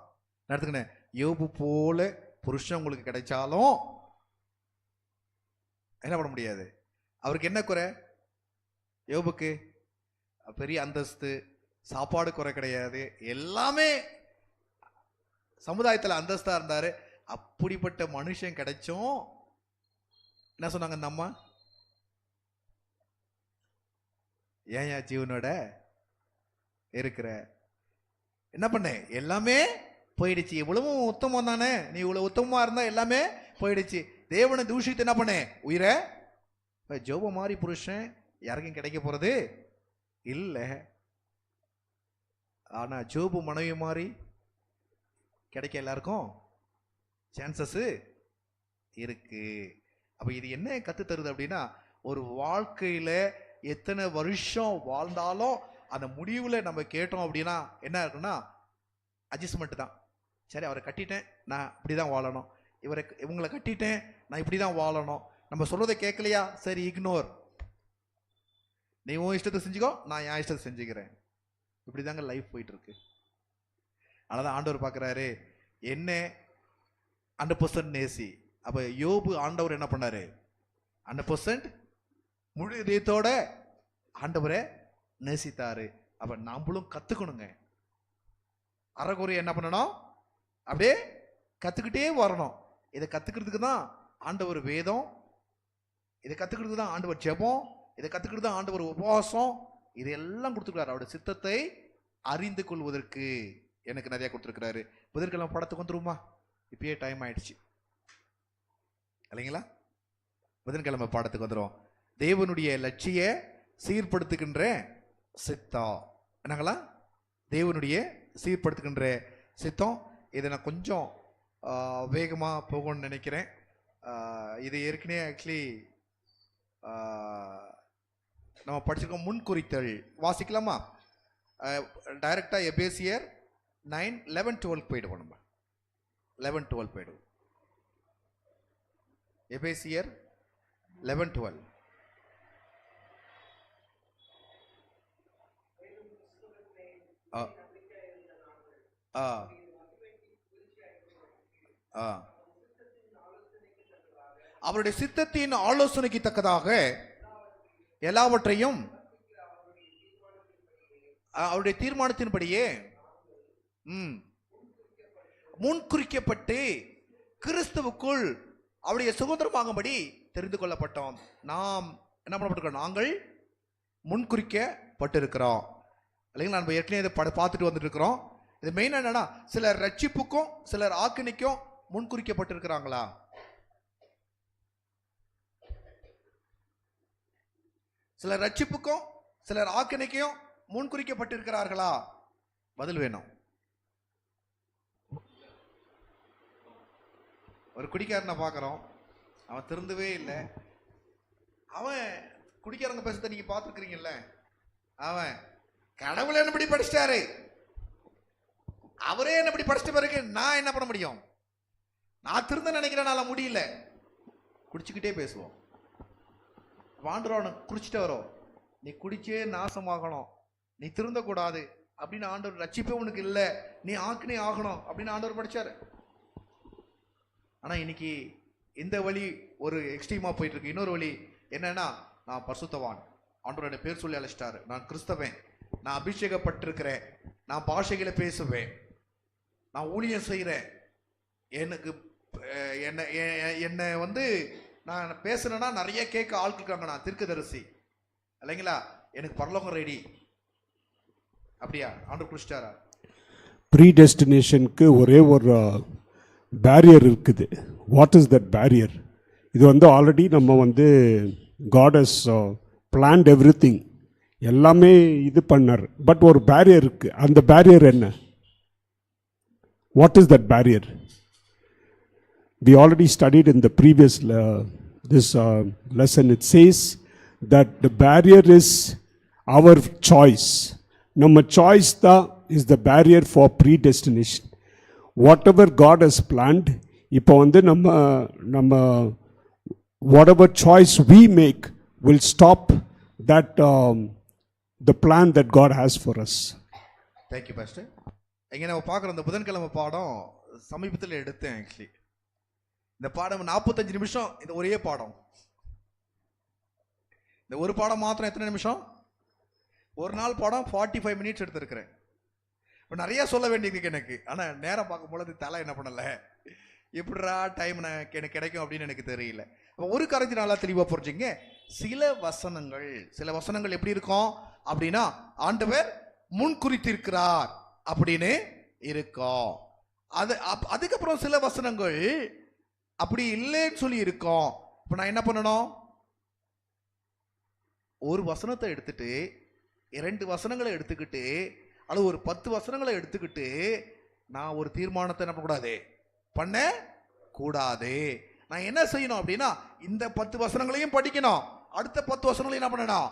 S1: நடத்துக்கண்ணே, யோபு போல புருஷன் உங்களுக்கு கிடைச்சாலும் என்ன பண்ண முடியாது. அவருக்கு என்ன குறை? யோபுக்கு பெரிய அந்தஸ்து, சாப்பாடு குறை கிடையாது, எல்லாமே சமுதாயத்தில் அந்தஸ்தா இருந்தாரு. அப்படிப்பட்ட மனுஷன் கிடைச்சும் என்ன சொன்னாங்க இந்த அம்மா? ஏன் ஜீவனோட இருக்கிற, என்ன பண்ண, எல்லாமே போயிடுச்சு. இவ்வளவு உத்தமம் தானே, நீ இவ்வளவு உத்தமமா இருந்தா எல்லாமே போயிடுச்சு. தேவனை தூஷித்து என்ன பண்ண, உயிரை. ஜோப மாதிரி புருஷன் யாருக்கும் கிடைக்க போறது இல்லை. ஆனா ஜோபு மனைவி மாதிரி கிடைக்க எல்லாருக்கும் சான்சஸ் இருக்கு. அப்ப இது என்ன கத்து தருது அப்படின்னா, ஒரு வாழ்க்கையில எத்தனை வருஷம் வாழ்ந்தாலும் அந்த முடிவுல நம்ம கேட்டோம் அப்படின்னா என்ன இருக்குன்னா அட்ஜஸ்ட்மெண்ட் தான். சரி, அவரை கட்டிட்டேன், நான் இப்படிதான் வாழணும், இவங்களை கட்டிட்டேன், நான் இப்படிதான் வாழணும். நம்ம சொல்றதை கேட்கலையா, சரி இக்னோர், நீ உன் இஷ்டத்தை செஞ்சுக்கோ, நான் என் இஷ்டத்தை செஞ்சுக்கிறேன். இப்படிதாங்க லைஃப் போயிட்டு இருக்கு. அதனாலதான் ஆண்டவர் பார்க்கிறாரு, என்ன 100% நேசி. அப்ப யோபு ஆண்டவர் என்ன பண்ணாரு? 100% முழு இதயத்தோட ஆண்டவரை நேசித்தாரு. அப்ப நாமளும் கத்துக்கணுங்க. அறகுறை என்ன பண்ணணும்? அப்படியே கத்துக்கிட்டே வரணும். இதை கத்துக்கிறதுக்கு தான் ஆண்டவர் வேதம், இதை கத்துக்கிறதுக்கு தான் ஆண்டவர் ஜெபம், இதை கத்துக்கிறது தான் ஆண்டவர் உபவாசம், இதெல்லாம் கொடுத்துருக்காரு. அவருடைய சித்தத்தை அறிந்து கொள்வதற்கு எனக்கு நிறைய கொடுத்துருக்கிறாரு. புதன்கிழமை படத்துக்கு வந்துருமா? இப்பயே டைம் ஆயிடுச்சு இல்லைங்களா? புதன்கிழமை பாடத்துக்கு வந்துடும். தேவனுடைய லட்சிய சீர்படுத்துகின்ற சித்தம் என்னங்களா? தேவனுடைய சீர்படுத்துகின்ற சித்தம். இதை நான் கொஞ்சம் வேகமாக போகணும்னு நினைக்கிறேன். இது ஏற்கனவே ஆக்சுவலி நம்ம படிச்சிருக்கோம். முன்குறித்தல் வாசிக்கலாமா? டைரக்டா எபேசியர் 9, 11, 12 போயிடுவோம். நம்ம 11, 12 போயிடுவோம். எபேசியர் 11, 12. அவருடைய சித்தத்தின் ஆலோசனைக்கு தக்கதாக எல்லாவற்றையும் அவருடைய தீர்மானத்தின்படியே முன்குறிக்கப்பட்டு கிறிஸ்துவுக்குள் அவருடைய சுதந்திரமாகும்படி தெரிந்து கொள்ளப்பட்டோம். நாம் என்ன பண்ணப்பட்டிருக்கோம்? நாங்கள் முன்குறிக்கப்பட்டிருக்கிறோம் இல்லைங்களா? நம்ம ஏற்கனவே இதை பார்த்துட்டு வந்துட்டு இருக்கிறோம். இது மெயினாக என்னன்னா, சிலர் ரட்சிப்புக்கும் சிலர் ஆக்கினைக்கும் முன்குறிக்கப்பட்டிருக்கிறாங்களா? சிலர் ரட்சிப்புக்கும் சிலர் ஆக்கினைக்கும் முன்குறிக்கப்பட்டிருக்கிறார்களா? பதில் வேணும். ஒரு குடிக்காரனை பார்க்குறோம், அவன் திருந்தவே இல்லை. அவன் குடிக்காரங்க பேசுறத நீங்க பார்த்துருக்கிறீங்கல்ல, அவன் கடவுளை என்னபடி படிச்சிட்டாரு, அவரே என்னபடி படிச்சிட்ட பிறகு நான் என்ன பண்ண முடியும்? நான் திருந்த நினைக்கிறேனால முடியல. குடிச்சுக்கிட்டே பேசுவோம். ஆண்டவரை குடிச்சிட்டு வரோம், நீ குடிச்சே நாசமாகணும், நீ திருந்தக்கூடாது அப்படின்னு ஆண்டவர், ரட்சிப்பே உனக்கு இல்லை, நீ ஆக்கினே ஆகணும் அப்படின்னு ஆண்டவர் படிச்சாரு. ஆனா இன்னைக்கு இந்த வழி ஒரு எக்ஸ்ட்ரீமா போயிட்டு இருக்கு. இன்னொரு வழி என்னன்னா, நான் பரிசுத்தவான், ஆண்டவரோட பேர் சொல்லி அழைச்சிட்டாரு, நான் கிறிஸ்தவன், நான் அபிஷேகப்பட்டிருக்கிறேன், நான் பாஷைகளை பேசுவேன், நான் ஊழியம் செய்கிறேன், எனக்கு என்னை வந்து நான் பேசுறேன்னா நிறைய கேட்க ஆள் இருக்காங்க, நான் தீர்க்கதரிசி இல்லைங்களா, எனக்கு பரலோகம் ரெடி. அப்படியா? ஆண்டவர் குடிச்சிட்டாரா?
S2: ப்ரீடெஸ்டினேஷனுக்கு ஒரே ஒரு பேரியர் இருக்குது. What is that barrier? இது வந்து ஆல்ரெடி நம்ம வந்து God has planned everything, எல்லாமே இது பண்ணார். பட் ஒரு பேரியர் இருக்கு. அந்த பேரியர் என்ன? What is that barrier? We already studied in the previous lesson. It says that the barrier is our choice. Nama choice is the barrier for predestination. Whatever God has planned, இப்போ வந்து நம்ம whatever choice we make will stop that the plan that God has for us.
S1: Thank you, Pastor. இங்கே நம்ம பார்க்குற இந்த புதன்கிழமை பாடம் சமீபத்தில் எடுத்தேன். ஆக்சுவலி இந்த பாடம் 45 நிமிஷம், இந்த ஒரே பாடம், இந்த ஒரு பாடம் மாத்திரம் எத்தனை நிமிஷம்? ஒரு நாள் பாடம் 45 மினிட்ஸ் எடுத்திருக்கிறேன். இப்போ நிறைய சொல்ல வேண்டியது எனக்கு, ஆனால் நேரம் பார்க்கும்பொழுது தலை என்ன பண்ணலை, எப்படிரா டைம் எனக்கு கிடைக்கும் அப்படின்னு எனக்கு தெரியல. ஒரு கரைஞ்சி நாளாக தெளிவாக புரிஞ்சுங்க. சில வசனங்கள் எப்படி இருக்கும் அப்படின்னா, ஆண்டவர் முன்குறித்திருக்கிறார் அப்படின்னு இருக்கும். அதுக்கப்புறம் சில வசனங்கள் அப்படி இல்லைன்னு சொல்லி இருக்கோம். இப்போ நான் என்ன பண்ணணும்? ஒரு வசனத்தை எடுத்துட்டு 2 வசனங்களை எடுத்துக்கிட்டு அல்லது ஒரு 10 வசனங்களை எடுத்துக்கிட்டு நான் ஒரு தீர்மானத்தை என்ன பண்ண கூடாது. நான் என்ன செய்யணும் அப்படின்னா, இந்த 10 வசனங்களையும் படிக்கணும், அடுத்த 10 வசனங்களையும் என்ன பண்ணணும்,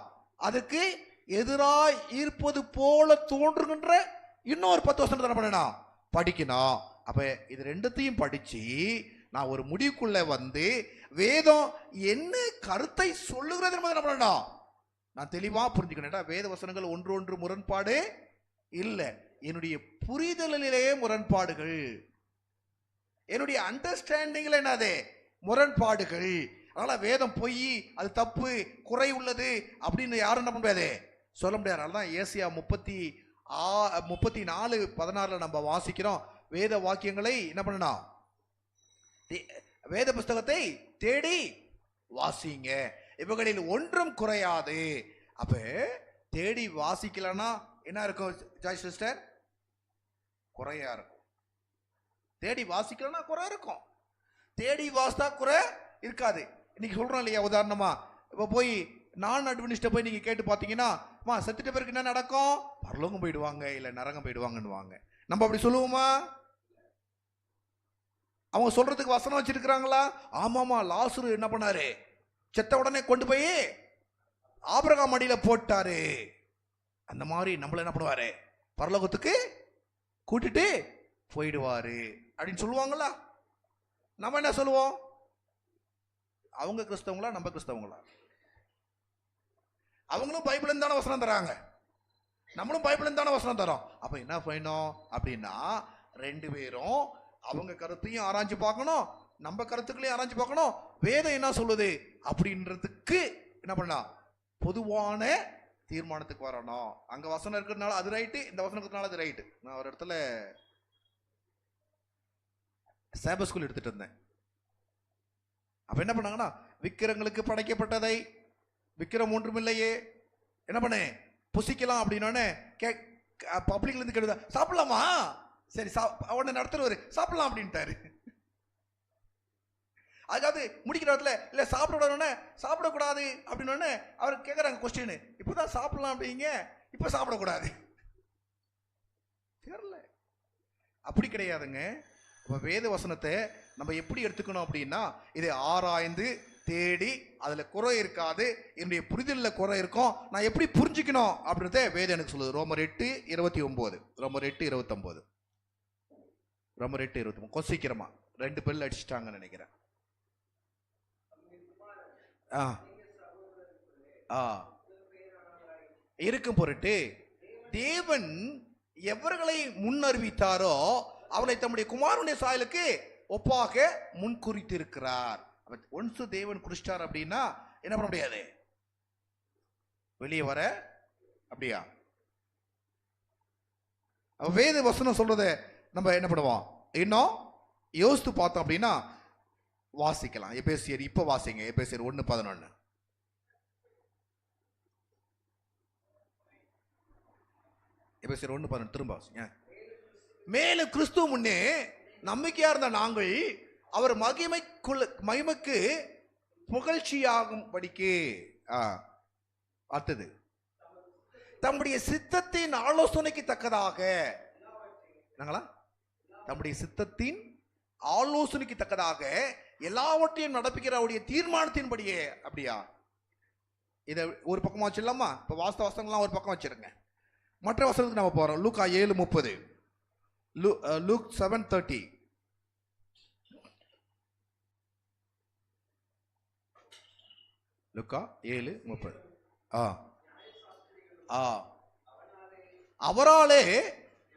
S1: அதுக்கு எதிராக இருப்பது போல தோன்றுகின்ற இன்னொரு 10 வசனத்தை என்ன பண்ணணும், படிக்கணும். அப்ப இது ரெண்டுத்தையும் படிச்சு நான் ஒரு முடிவுக்குள்ள வந்து வேதம் என்ன கருத்தை சொல்லுகிறது என்பதை என்ன பண்ணணும், நான் தெளிவா புரிஞ்சுக்கணும். வேத வசனங்கள் ஒன்று முரண்பாடு இல்லை, என்னுடைய புரிதலிலேயே முரண்பாடுகள், என்னுடைய அண்டர்ஸ்டாண்டிங்ல என்னது முரண்பாடுகள். அதனால வேதம் பொய், அது தப்பு, குறை உள்ளது அப்படின்னு யாரும் என்ன பண்ண சொல்ல முடியாது. அதனாலதான் ஏசியா 34:16 நம்ம வாசிக்கிறோம், வேத வாக்கியங்களை என்ன பண்ணணும், வேத புஸ்தகத்தை தேடி வாசிங்க, இவங்களில் ஒன்றும் குறையாது. அப்ப தேடி வாசிக்கலன்னா என்ன இருக்கும் ஜாய் சிஸ்டர்? குறையா இருக்கும். தேடி வாசிக்கலன்னா குறை இருக்கும், தேடி வாசித்தா குறை இருக்காது. இன்னைக்கு சொல்றோம் இல்லையா, உதாரணமா இப்ப போய் நான் அட்வென்டிஸ்ட போய் நீங்க கேட்டு பாத்தீங்கன்னா, செத்துட்ட பேருக்கு என்ன நடக்கும்? பரலோகம் போயிடுவாங்க, இல்ல நரகம் போயிடுவாங்கன்னு. நம்ம அப்படி சொல்லுவோமா? அவங்க சொல்றதுக்கு வசனம் வச்சிருக்கிறாங்களா? ஆமாமா, லாசரு என்ன பண்ணாரு, செத்த உடனே கொண்டு போய் ஆபிரகாம் அடியில போட்டாரு. அந்த மாதிரி நம்மள என்ன பண்ணுவாரு, பரலோகத்துக்கு கூட்டிட்டு போயிடுவாரு அப்படின்னு சொல்லுவாங்களா? நம்ம என்ன சொல்லுவோம்? அவங்க கிறிஸ்தவங்களா நம்ம கிறிஸ்தவங்களா? அவங்களும் பைபிள் தானே வசனம் தராங்க, நம்மளும் பைபிள் தானே வசனம் தரோம். அப்ப என்ன பண்ணணும் அப்படின்னா, 2 பேரும் அவங்க கருத்தையும் ஆராய்ச்சி பார்க்கணும், நம்ம கருத்துக்களையும் ஆராய்ச்சி பார்க்கணும், வேதம் என்ன சொல்லுது அப்படின்றதுக்கு என்ன பண்ணலாம், பொதுவான தீர்மானத்துக்கு வரணும். அங்க வசனம் இருக்கிறதுனால அது ரைட்டு, இந்த வசனம் இருக்கிறதுனால அது ரைட்டு. நான் ஒரு இடத்துல சாபத் ஸ்கூல் எடுத்துட்டு இருந்தேன். அப்ப என்ன பண்ணாங்கன்னா, விக்கிரங்களுக்கு படைக்கப்பட்டதை விக்கிரம் ஒன்றுமில்லையே என்ன பண்ணு புசிக்கலாம் அப்படின்னோடனே பப்ளிக்ல இருந்து கேடுதா, சாப்பிடலாமா, சரி உடனே நடத்துறவர் சாப்பிடலாம் அப்படின்ட்டாரு. அதாவது முடிக்கிற இடத்துல இல்ல சாப்பிட சாப்பிடக்கூடாது அப்படின்னு அவர் கேட்கறாங்க கொஸ்டின், இப்பதான் சாப்பிடலாம் அப்படிங்க, இப்ப சாப்பிடக்கூடாது. தெரியல, அப்படி கிடையாதுங்க. வேத வசனத்தை நம்ம எப்படி எடுத்துக்கணும் அப்படின்னா, இதை ஆராய்ந்து தேடி அதுல குறை இருக்காது, என்னுடைய புரிதலில் குறை இருக்கும், நான் எப்படி புரிஞ்சுக்கணும் அப்படின்றத வேதம் எனக்கு சொல்லுது. ரோமர் 8:29, ரோமர் 8:29, ரோமர் 8:29. கொஞ்சம் சீக்கிரமா 2 பெல் அடிச்சுட்டாங்கன்னு நினைக்கிறேன். இருக்கும் பொருட்டு தேவன் எவர்களை முன்னறிவித்தாரோ அவளை தம்முடைய குமாரனுடைய சாயலுக்கு ஒப்பாக முன்குறித்திருக்கிறார். ஒன்ஸ் தேவன் குறிச்சிட்டார் அப்படின்னா என்ன பண்ண முடியாது, வெளியே வர அப்படியா? வேத வசனம் சொல்றத நம்ம என்ன பண்ணுவோம், இன்னும் யோசித்து பார்த்தோம் அப்படின்னா வாசிக்கலாம். எபேசியர் இப்ப வாசிங்க, எபேசியர் 1:11. எபேசியர் 1:11 திரும்ப வாசிங்க. மேலும் கிறிஸ்துவ முன்னே நம்பிக்கையா இருந்த நாங்கள் அவர் மகிமைக்கு புகழ்ச்சியாகும் படிக்கு அடுத்தது தம்முடைய சித்தத்தின் ஆலோசனைக்கு தக்கதாக, தம்முடைய சித்தத்தின் ஆலோசனைக்கு தக்கதாக எல்லாவற்றையும் நடப்பிக்கிற அவருடைய தீர்மானத்தின்படியே. அப்படியா? இதை ஒரு பக்கமா வச்சிடலாமா? இப்ப வாஸ்தவ வசனங்கள்லாம் ஒரு பக்கம் வச்சிருங்க. மற்ற வசனத்துக்கு நம்ம போறோம். லூக்கா 7:30, லூக் 7:30, லூக்கா 7:30. அவராலே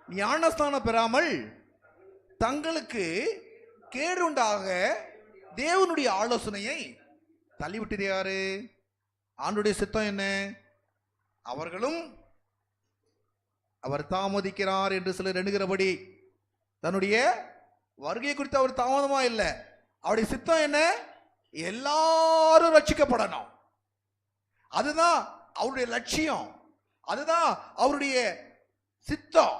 S1: ஞானஸ்தானம் பெறாமல் தங்களுக்கு கேடுண்டாக தேவனுடைய ஆலோசனையை தள்ளிவிட்டது யாரு? ஆண்டுடைய சித்தம் என்ன? அவர்களும் அவர் தாமதிக்கிறார் என்று சிலர் எண்ணுகிறபடி தன்னுடைய வருகை குறித்து அவர் தாமதமா இல்லை. அவருடைய சித்தம் என்ன? எல்லாரும் ரட்சிக்கப்படணும். அதுதான் அவருடைய லட்சியம், அதுதான் அவருடைய சித்தம்.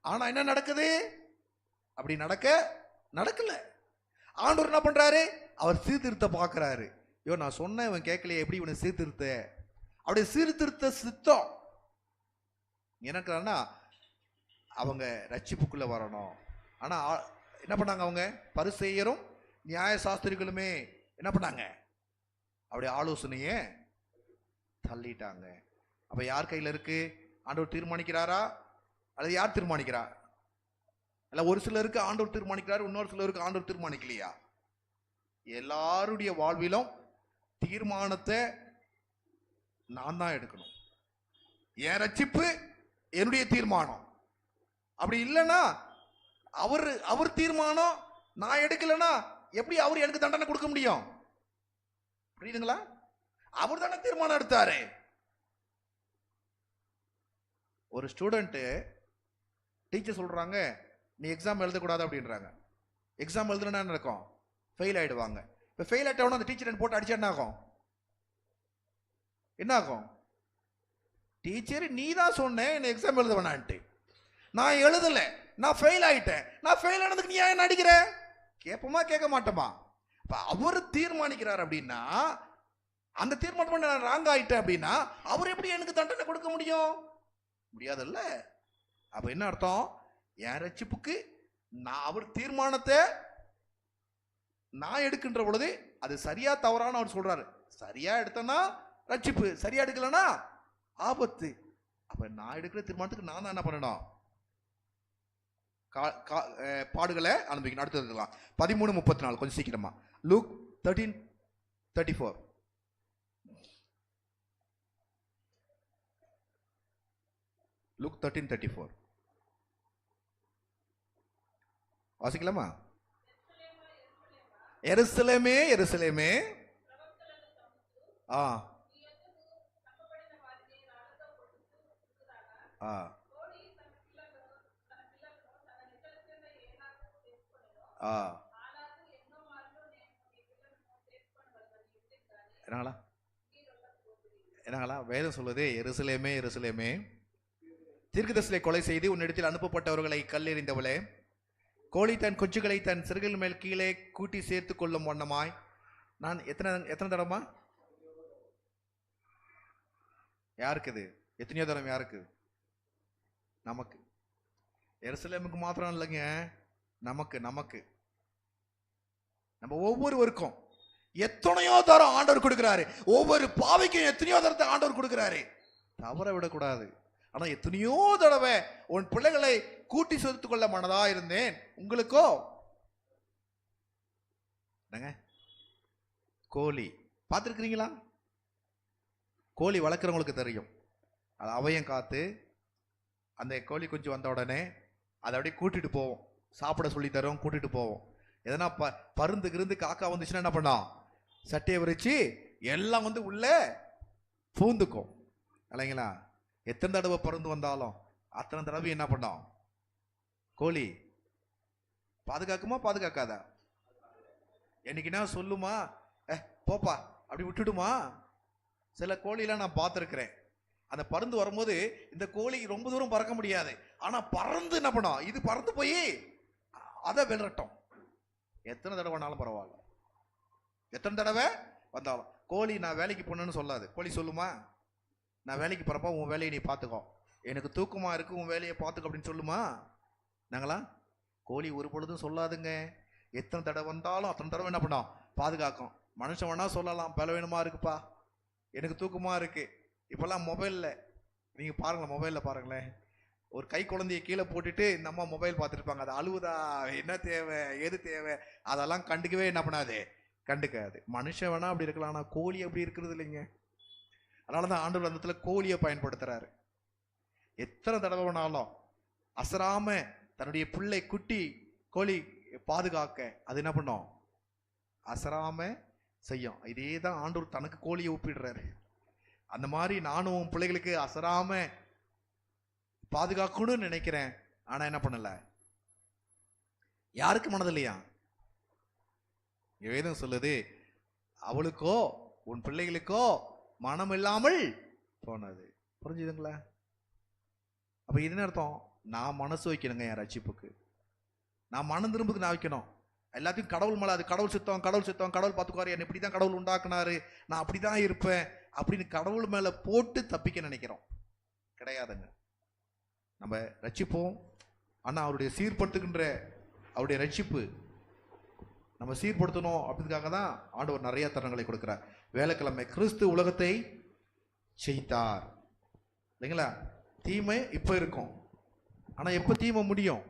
S1: ஆனா என்ன நடக்குது? அப்படி நடக்கல. ஆண்டவர் என்ன பண்றாரு? அவர் சீர்திருத்த பார்க்கிறாரு. ஐயோ, நான் சொன்ன இவன் கேட்கலையே, எப்படி இவனை சீர்திருத்த? அவருடைய சீர்திருத்த சித்தம் எனக்குன்னா அவங்க ரட்சிப்புக்குள்ள வரணும். ஆனா என்ன பண்ணாங்க? அவங்க பரிசேயரும் நியாய சாஸ்திரிகளுமே என்ன பண்ணாங்க? அவருடைய ஆலோசனையை தள்ளிட்டாங்க. அப்ப யார் கையில இருக்கு? ஆண்டவர் தீர்மானிக்கிறாரா அல்லது யார் தீர்மானிக்கிறா? அல்ல ஒரு சிலருக்கு ஆண்டவர் தீர்மானிக்கிறாரு, இன்னொரு சிலருக்கு ஆண்டவர் தீர்மானிக்கலையா? எல்லாருடைய வாழ்விலும் தீர்மானத்தை நான் தான் எடுக்கணும். என் ரட்சிப்பு என்னுடைய தீர்மானம். அப்படி இல்லைன்னா அவர் தீர்மானம் நான் எடுக்கலன்னா எப்படி அவர் எனக்கு தண்டனை கொடுக்க முடியும்? புரியுதுங்களா? அவர் தானே தீர்மானம் எடுத்தாரு. ஒரு ஸ்டூடெண்ட் டீச்சர் சொல்றாங்க நீ எக்ஸாம் எழுதக்கூடாது அப்படின்றாங்க. எக்ஸாம் எழுதுனா என்ன நடக்கும்? ஃபெயில் ஆயிடுவாங்க. இப்போ ஃபெயில் ஆயிட்டவன அந்த டீச்சர் போட்டு அடிச்சா என்ன ஆகும்? என்ன ஆகும்? டீச்சர் நீ தான் சொன்னேன் என்ன எக்ஸாம் எழுத வேணான்ட்டு, நான் எழுதல, நான் ஃபெயில் ஆயிட்டேன், நான் ஃபெயில் ஆனதுக்கு நீ ஏன் அடிக்கிற? கேட்போமா கேட்க மாட்டோமா? அவர் தீர்மானிக்கிறார் அப்படின்னா அந்த தீர்மானம் நான் ராங் ஆயிட்டேன் அப்படின்னா அவர் எப்படி எனக்கு தண்டனை கொடுக்க முடியும்? முடியாதுல்ல. அப்ப என்ன அர்த்தம்? என் ரட்சிப்புக்கு நான் அவர் தீர்மானத்தை நான் எடுக்கின்ற பொழுது அது சரியா தவறான அவர் சொல்றாரு. சரியா எடுத்தனா ரட்சிப்பு, சரியா எடுக்கலனா ஆபத்து. அப்ப நான் எடுக்கிற தீர்மானத்துக்கு நான் தான் என்ன பண்ணணும்? பாடுகளை அனுபவிக்கணும். அடுத்து இருக்கலாம் 13:34 கொஞ்சம் சீக்கிரமா. லூக் 13:34. லூக் 13:34 வாசிக்கலாமா? எருசலேமே எருசலேமே என்னங்களா என்னங்களா வேதம் சொல்லுது, எருசலேமே எருசலேமே தீர்க்கதரிசியை கொலை செய்து உன்னிடத்தில் அனுப்பப்பட்டவர்களை கல்லெறிந்தவளே, கோழி தன் குஞ்சுகளை தன் சிறுகள் மேல் கீழே கூட்டி சேர்த்து கொள்ளும் வண்ணமாய் நான் எத்தனை தடமா யாருக்குது? எத்தனையோ தரம் யாருக்கு? நமக்கு. எருசலேமுக்கு மாத்திரம் இல்லைங்க, நமக்கு நம்ம ஒவ்வொருவருக்கும் எத்தனையோ தரம் ஆண்டவர் கொடுக்கிறாரு. ஒவ்வொரு பாவிக்கும் எத்தனையோ தரத்தை ஆண்டவர் கொடுக்கிறாரு. தவற விடக்கூடாது. ஆனா எத்தனையோ தடவை உன் பிள்ளைகளை கூட்டி சேர்த்துக் கொள்ள மனதா இருந்தேன். உங்களுக்கோ என்னங்க, கோழி பார்த்துருக்கிறீங்களா? கோழி வளர்க்குறவங்களுக்கு தெரியும். அது அவையம் காத்து அந்த கோழி குஞ்சு வந்த உடனே அதை அப்படியே கூட்டிட்டு போவோம், சாப்பிட சொல்லி தரோம், கூட்டிட்டு போவோம். எதனா பருந்து கிருந்து காக்கா வந்துச்சுன்னா என்ன பண்ணோம்? சட்டையை விரிச்சு எல்லாம் வந்து உள்ள பூந்துக்கும் இல்லைங்களா? எத்தனை தடவை பருந்து வந்தாலும் அத்தனை தடவை என்ன பண்ணோம்? கோழி பாதுகாக்குமா பாதுகாக்காதா? என்னைக்குன்னா சொல்லுமா, போப்பா அப்படி விட்டுடுமா? சில கோழிலாம் நான் பார்த்துருக்கிறேன். அந்த பருந்து வரும்போது இந்த கோழி ரொம்ப தூரம் பறக்க முடியாது, ஆனா பறந்து என்ன பண்ணும், இது பறந்து போய் அதை விரட்டும். எத்தனை தடவை வேணாலும் பரவாயில்ல, எத்தனை தடவை வந்தாலும். கோழி நான் வேலைக்கு போனேன்னு சொல்லாது. கோழி சொல்லுமா, நான் வேலைக்கு போறப்ப உன் வேலையை நீ பார்த்துக்கோ, எனக்கு தூக்கமா இருக்கு, உன் வேலையை பார்த்துக்கோ அப்படின்னு சொல்லுமா? நாங்களா கோழி ஒரு பொழுதும் சொல்லாதுங்க. எத்தனை தடவை வந்தாலும் அத்தனை தடவை என்ன பண்ணோம்? பாதுகாக்கும். மனுஷன் வேணா சொல்லலாம், பலவீனமா இருக்குப்பா, எனக்கு தூக்கமா இருக்கு. இப்பெல்லாம் மொபைல்ல நீங்க பாருங்களேன், மொபைல்ல பாருங்களேன், ஒரு கை குழந்தைய கீழே போட்டுட்டு இந்த அம்மா மொபைல் பார்த்துருப்பாங்க. அது அழுவுதா, என்ன தேவை, எது தேவை, அதெல்லாம் கண்டுக்கவே என்ன பண்ணாது, கண்டுக்காது. மனுஷன் வேணா அப்படி இருக்கலாம், ஆனா கோழி அப்படி இருக்கிறது இல்லைங்க. அதனாலதான் ஆண்டவர் அந்த இடத்துல கோழியை பயன்படுத்துறாரு. எத்தனை தடவை வேணாலும் அசராம தன்னுடைய பிள்ளை குட்டி கோழி பாதுகாக்க அது என்ன பண்ணும்? அசராம செய்யும். இதே தான் ஆண்டவர் தனக்கு கோழியை ஒப்பிடுறாரு. அந்த மாதிரி நானும் உன் பிள்ளைகளுக்கு அசராம பாதுகாக்கணும்னு நினைக்கிறேன். ஆனா என்ன பண்ணல, யாருக்கு மனது இல்லையா? வேதம் சொல்லுது, அவளுக்கோ உன் பிள்ளைகளுக்கோ மனம் இல்லாமல் போனது. புரிஞ்சுதுங்களா? அப்ப இது என்ன அர்த்தம்? நான் மனசு வைக்கணுங்க என் ரட்சிப்புக்கு, நான் மனம் திரும்புக்கு நான் வைக்கணும். எல்லாத்தையும் கடவுள் மேல, அது கடவுள் சித்தம், கடவுள் சித்தம், கடவுள் பார்த்துக்குவாரு, என்ன இப்படிதான் கடவுள் உண்டாக்குனாரு, நான் அப்படிதான் இருப்பேன் அப்படின்னு கடவுள் மேல போட்டு தப்பிக்க நினைக்கிறோம். கிடையாதுங்க. நம்ம ரட்சிப்போம், ஆனா அவருடைய சீர்படுத்துகின்ற அவருடைய ரட்சிப்பு நம்ம சீர்படுத்தணும். அப்படிங்கிறதுக்காக தான் ஆண்டவர் நிறைய தருணங்களை கொடுக்கிறார். வேலைக்கிழமை கிறிஸ்து உலகத்தை செய்தார் இல்லைங்களா? தீமை இப்ப இருக்கும், ஆனா எப்ப தீமை முடியும்?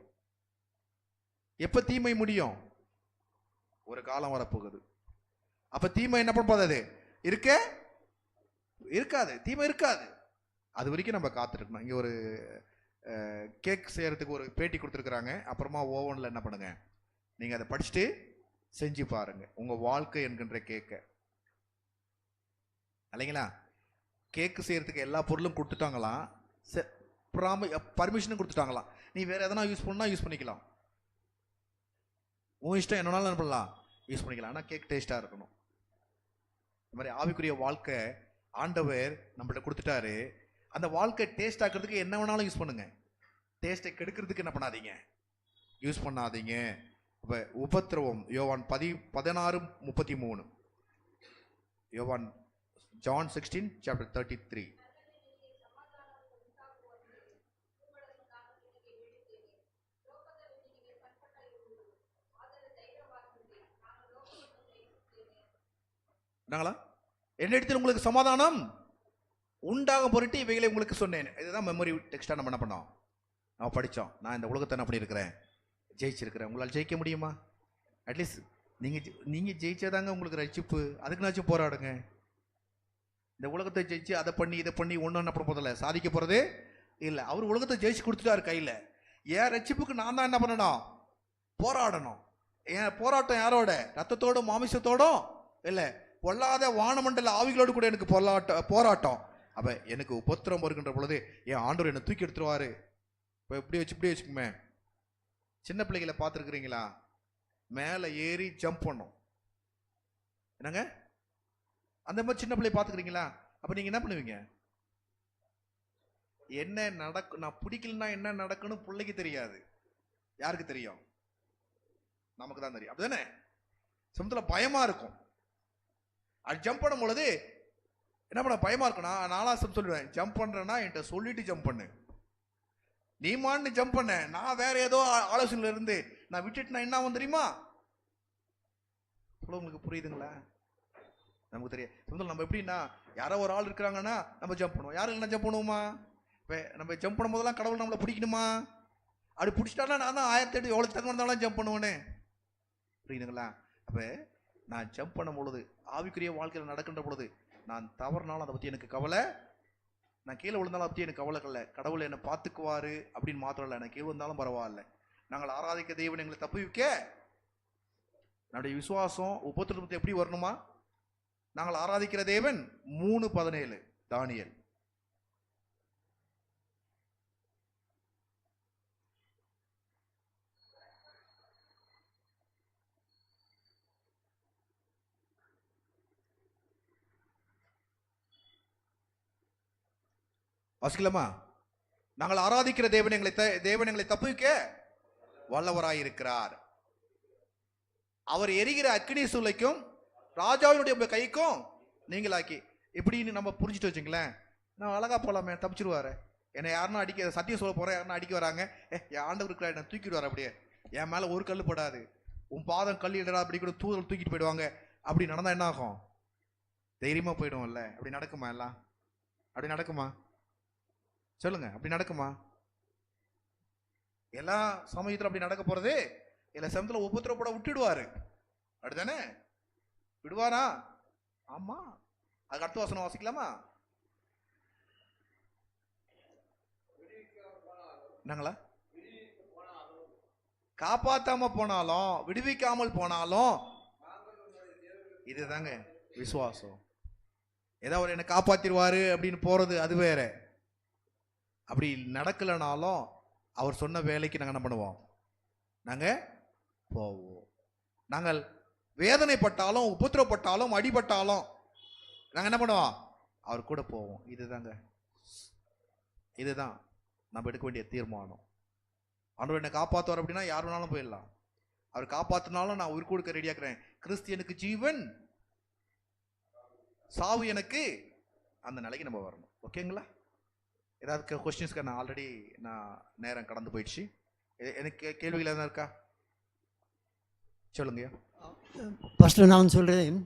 S1: எப்ப தீமை முடியும்? ஒரு காலம் வரப்போகுது. அப்ப தீமை என்ன பண்ண போதாது? இருக்காது, தீமை இருக்காது. அது வரைக்கும் நம்ம காத்துருக்கணும். இங்க ஒரு கேக் செய்யறதுக்கு ஒரு பேட்டி கொடுத்துருக்குறாங்க. அப்புறமா ஓவன்ல என்ன பண்ணுங்க, நீங்க அதை படிச்சுட்டு செஞ்சு பாருங்க, உங்க வாழ்க்கை என்கின்ற கேக்க இல்லைங்களா? கேக்கு செய்யறதுக்கு எல்லா பொருளும் கொடுத்துட்டாங்களாம், பர்மிஷனும் கொடுத்துட்டாங்களாம். நீ வேற எதனா யூஸ் பண்ணா யூஸ் பண்ணிக்கலாம், உன் இஷ்டம், என்னன்னாலும் என்ன பண்ணலாம், யூஸ் பண்ணிக்கலாம். ஆனால் கேக் டேஸ்டா இருக்கணும். இந்த மாதிரி ஆவிக்குரிய வாழ்க்கை ஆண்டவர் நம்மள்ட்ட கொடுத்துட்டாரு. அந்த வாழ்க்கை டேஸ்ட் ஆக்கிறதுக்கு என்ன வேணாலும் யூஸ் பண்ணுங்க, டேஸ்ட்டை கெடுக்கிறதுக்கு என்ன பண்ணாதீங்க, யூஸ் பண்ணாதீங்க. இப்போ உபத்திரவம் யோவான் 16:33, யோவான் ஜான் 16:33. என்னிடத்தில் உங்களுக்கு சமாதானம் உண்டாக பொருட்டு இவைகளை உங்களுக்கு சொன்னேன். இதுதான் மெமரி டெக்ஸ்டா நம்ம என்ன பண்ணோம், நம்ம படித்தோம். நான் இந்த உலகத்தை என்ன பண்ணியிருக்கிறேன், ஜெயிச்சிருக்கிறேன். உங்களால் ஜெயிக்க முடியுமா? அட்லீஸ்ட் நீங்க ஜெயிச்சாதாங்க உங்களுக்கு ரட்சிப்பு. அதுக்குனாச்சும் போராடுங்க. இந்த உலகத்தை ஜெயிச்சு அதை பண்ணி இதை பண்ணி ஒன்றும் என்ன பண்ண போதில்லை, சாதிக்க போறது இல்லை. அவர் உலகத்தை ஜெயிச்சு கொடுத்துட்டாரு கையில். ஏன் ரட்சிப்புக்கு நான் தான் என்ன பண்ணணும், போராடணும். ஏன் போராட்டம் யாரோட? ரத்தத்தோடும் மாமிசத்தோடும் இல்லை, பொல்லாத வானமண்டல ஆவிகளோடு கூட எனக்கு போராட்டம். அப்ப எனக்கு உபத்திரம் வருகின்ற பொழுது என் ஆண்டவர் என்னை தூக்கி எடுத்துருவாரு. இப்போ இப்படி வச்சுக்குமே, சின்ன பிள்ளைகளை பார்த்துருக்குறீங்களா? மேலே ஏறி ஜம்ப் பண்ணும் என்னங்க, அந்த மாதிரி சின்ன பிள்ளைய பார்த்துக்கிறீங்களா? அப்ப நீங்க என்ன பண்ணுவீங்க? என்ன நடக்கும், நான் பிடிக்கலன்னா என்ன நடக்குன்னு பிள்ளைக்கு தெரியாது. யாருக்கு தெரியும்? நமக்கு தான் தெரியும். அப்படிதானே? சமத்துல பயமா இருக்கும். அது ஜம்ப் பண்ணும் பொழுது என்ன பண்ண பயமா இருக்கும்னா, நானும் சொல்லிடுவேன், ஜம்ப் பண்றேன்னா என்கிட்ட சொல்லிட்டு ஜம்ப் பண்ணு. நீ மான்னு ஜம்ப் பண்ண, நான் வேற ஏதோ ஆலோசனையில இருந்து நான் விட்டுட்டு நான் என்ன ஆகும் தெரியுமா? உங்களுக்கு புரியுதுங்களா? நமக்கு தெரியும். நம்ம எப்படின்னா, யாரோ ஒரு ஆள் இருக்கிறாங்கன்னா நம்ம ஜம்ப் பண்ணுவோம். யாரும் இல்லைன்னா ஜம்ப் பண்ணுவோமா? நம்ம ஜம்ப் பண்ணும் போதெல்லாம் கடவுள் நம்மளை பிடிக்கணுமா? அப்படி பிடிச்சிட்டானா நான் தான் 1008 எவ்வளோ தகுந்த வந்தாலும் ஜம்ப் பண்ணுவேன்னு. புரியுதுங்களா? அப்போ நான் ஜம்ப் பண்ணும் பொழுது, ஆவிக்குரிய வாழ்க்கையில் நடக்கின்ற பொழுது, நான் தவறுனாலும் அதை பற்றி எனக்கு கவலை, நான் கீழே விழுந்தாலும் அதை பற்றி எனக்கு கவலை இல்லை. கடவுள் என்னை பார்த்துக்குவாரு அப்படின்னு மாத்திரம் இல்லை, நான் கீழே விழுந்தாலும் பரவாயில்ல. நாங்கள் ஆராதிக்க தேவன் எங்களை தப்பு வைக்க, நம்முடைய விசுவாசம் உபத்திரவத்தை எப்படி வரணுமா? நாங்கள் ஆராதிக்கிற தேவன் 3:17 தானியேல். வாசிக்கலாமா? நாங்கள் ஆராதிக்கிற தேவன் எங்களை தப்புவிக்க வல்லவராயிருக்கிறார். அவர் எரிகிற அக்கினி சூளைக்கும் ராஜாவினுடைய கைக்கும் நீங்களாக்கி. எப்படின்னு நம்ம புரிஞ்சுட்டு வச்சுங்களேன், நான் அழகா போலாமே, தப்பிச்சிருவாரு. என்னை யாருன்னா அடிக்க, சத்தியம் சொல்ல போறேன், யாருன்னா அடிக்க வராங்க, என் ஆண்டவர் இருக்கிற என்ன தூக்கிடுவார். அப்படியே என் மேல ஒரு கல் படாது, உன் பாதம் கல் இடா அப்படி கூட தூதல் தூக்கிட்டு போயிடுவாங்க. அப்படி நடந்தா என்ன ஆகும்? தைரியமா போயிடுவோம்ல. அப்படி நடக்குமா? எல்லாம் அப்படி நடக்குமா? சொல்லுங்க, அப்படி நடக்குமா? எல்லா சமயத்துல அப்படி நடக்க போறது? எல்லா சமயத்துல உபத்திரப்பட விட்டுடுவாரு. அப்படித்தானே? விடுவாரா? ஆமா. அதுக்கு அடுத்த வசனம் வாசிக்கலாமா? என்னங்களா? காப்பாத்தாம போனாலும் விடுவிக்காமல் போனாலும் இதுதாங்க விசுவாசம். ஏதாவது என்ன காப்பாத்திடுவாரு அப்படின்னு போறது அது வேற. அப்படி நடக்கலனாலும் அவர் சொன்ன வேலைக்கு நாங்கள் என்ன பண்ணுவோம்? நாங்கள் போவோம். நாங்கள் வேதனைப்பட்டாலும் உபத்திரப்பட்டாலும் அடிபட்டாலும் நாங்கள் என்ன பண்ணுவோம்? அவர் கூட போவோம். இதுதான் நம்ம எடுக்க வேண்டிய தீர்மானம். ஆண்டவர் என்னை காப்பாற்றுவார் அப்படின்னா யார் வேணாலும் போயிடலாம். அவர் காப்பாற்றினாலும் நான் உயிர் கொடுக்க ரெடியாக்குறேன். கிறிஸ்து ஜீவன், சாவு எனக்கு, அந்த நிலைக்கு நம்ம வரணும். ஓகேங்களா? ஏதாவது கொஸ்டின்ஸ்க்கு நான் ஆல்ரெடி நேரம் கடந்து போயிடுச்சு. எனக்கு கேள்விகள் எதாவது இருக்கா? சொல்லுங்க.
S3: ஃபஸ்ட்டு நான் சொல்கிறேன்,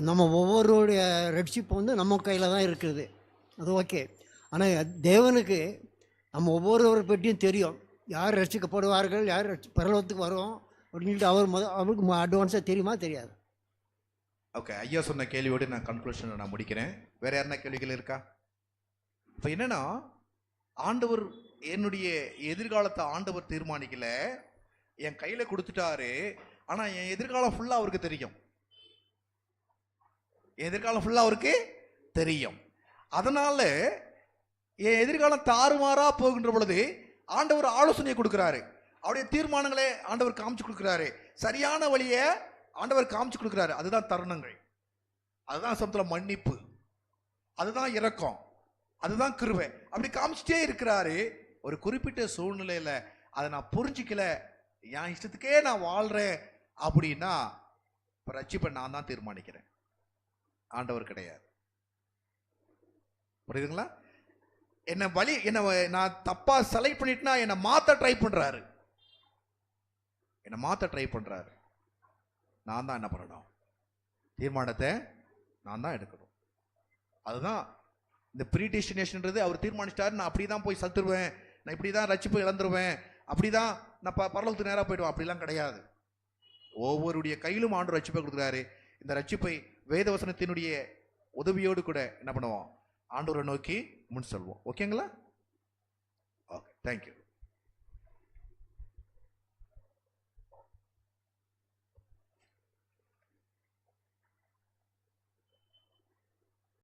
S3: நம்ம ஒவ்வொருடைய ரட்சிப்பு வந்து நம்ம கையில் தான் இருக்குது. அது ஓகே. ஆனால் தேவனுக்கு நம்ம ஒவ்வொருவரை பற்றியும் தெரியும். யார் ரட்சிக்கப்படுவார்கள், யார் பரலோகத்துக்கு வரும் அப்படின்ட்டு அவருக்கு அட்வான்ஸாக தெரியுமா? தெரியாது.
S1: ஓகே, ஐயா சொன்ன கேள்வியோடு நான் கன்க்ளூஷன் நான் முடிக்கிறேன். வேற யாருன்னா கேள்விகள் இருக்கா? இப்போ என்னன்னா, ஆண்டவர் என்னுடைய எதிர்காலத்தை ஆண்டவர் தீர்மானிக்கல, என் கையில் கொடுத்துட்டாரு. ஆனால் என் எதிர்காலம் ஃபுல்லாக அவருக்கு தெரியும். எதிர்காலம் ஃபுல்லாக அவருக்கு தெரியும். அதனால என் எதிர்காலம் தாறுமாறா போகின்ற பொழுது ஆண்டவர் ஆலோசனை கொடுக்கிறாரு. அவருடைய தீர்மானங்களே ஆண்டவர் காமிச்சு கொடுக்கிறாரு. சரியான வழியை ஆண்டவர் காமிச்சு கொடுக்கிறாரு. அதுதான் தருணங்கள், அதுதான் சமத்துல மன்னிப்பு, அதுதான் இரக்கம், அதுதான் கிருபை. அப்படி காமிச்சிட்டே இருக்கிறாரு. ஒரு குறிப்பிட்ட சூழ்நிலையில அதை நான் புரிஞ்சிக்கல, என் இஷ்டத்துக்கே நான் வாழ்றேன் அப்படின்னா ரட்சிப்பை நான் தான் தீர்மானிக்கிறேன், ஆண்டவர் கிடையாது. புரியுதுங்களா? என்ன நான் தப்பா செலக்ட் பண்ணிட்டுனா என்னை மாத்த ட்ரை பண்றாரு. நான் தான் என்ன பண்ணணும்? தீர்மானத்தை நான் தான் எடுக்கணும். அதுதான் இந்த ப்ரீ டெஸ்டினேஷன்ன்றது. அவர் தீர்மானிச்சிட்டாரு, நான் அப்படிதான் போய் சத்துருவேன், நான் இப்படிதான் ரட்சிப்பு இழந்துருவேன், அப்படிதான் நான் பரலோகத்துக்கு நேராக போயிடுவேன், அப்படிலாம் கிடையாது. ஒவ்வொருடைய கையிலும் ஆண்டு ரட்சிப்பை கொடுக்குறாரு. இந்த ரட்சிப்பை வேதவசனத்தினுடைய உதவியோடு கூட என்ன பண்ணுவோம்? ஆண்டவரை நோக்கி முன் செல்வோம். ஓகேங்களா? Okay, thank you.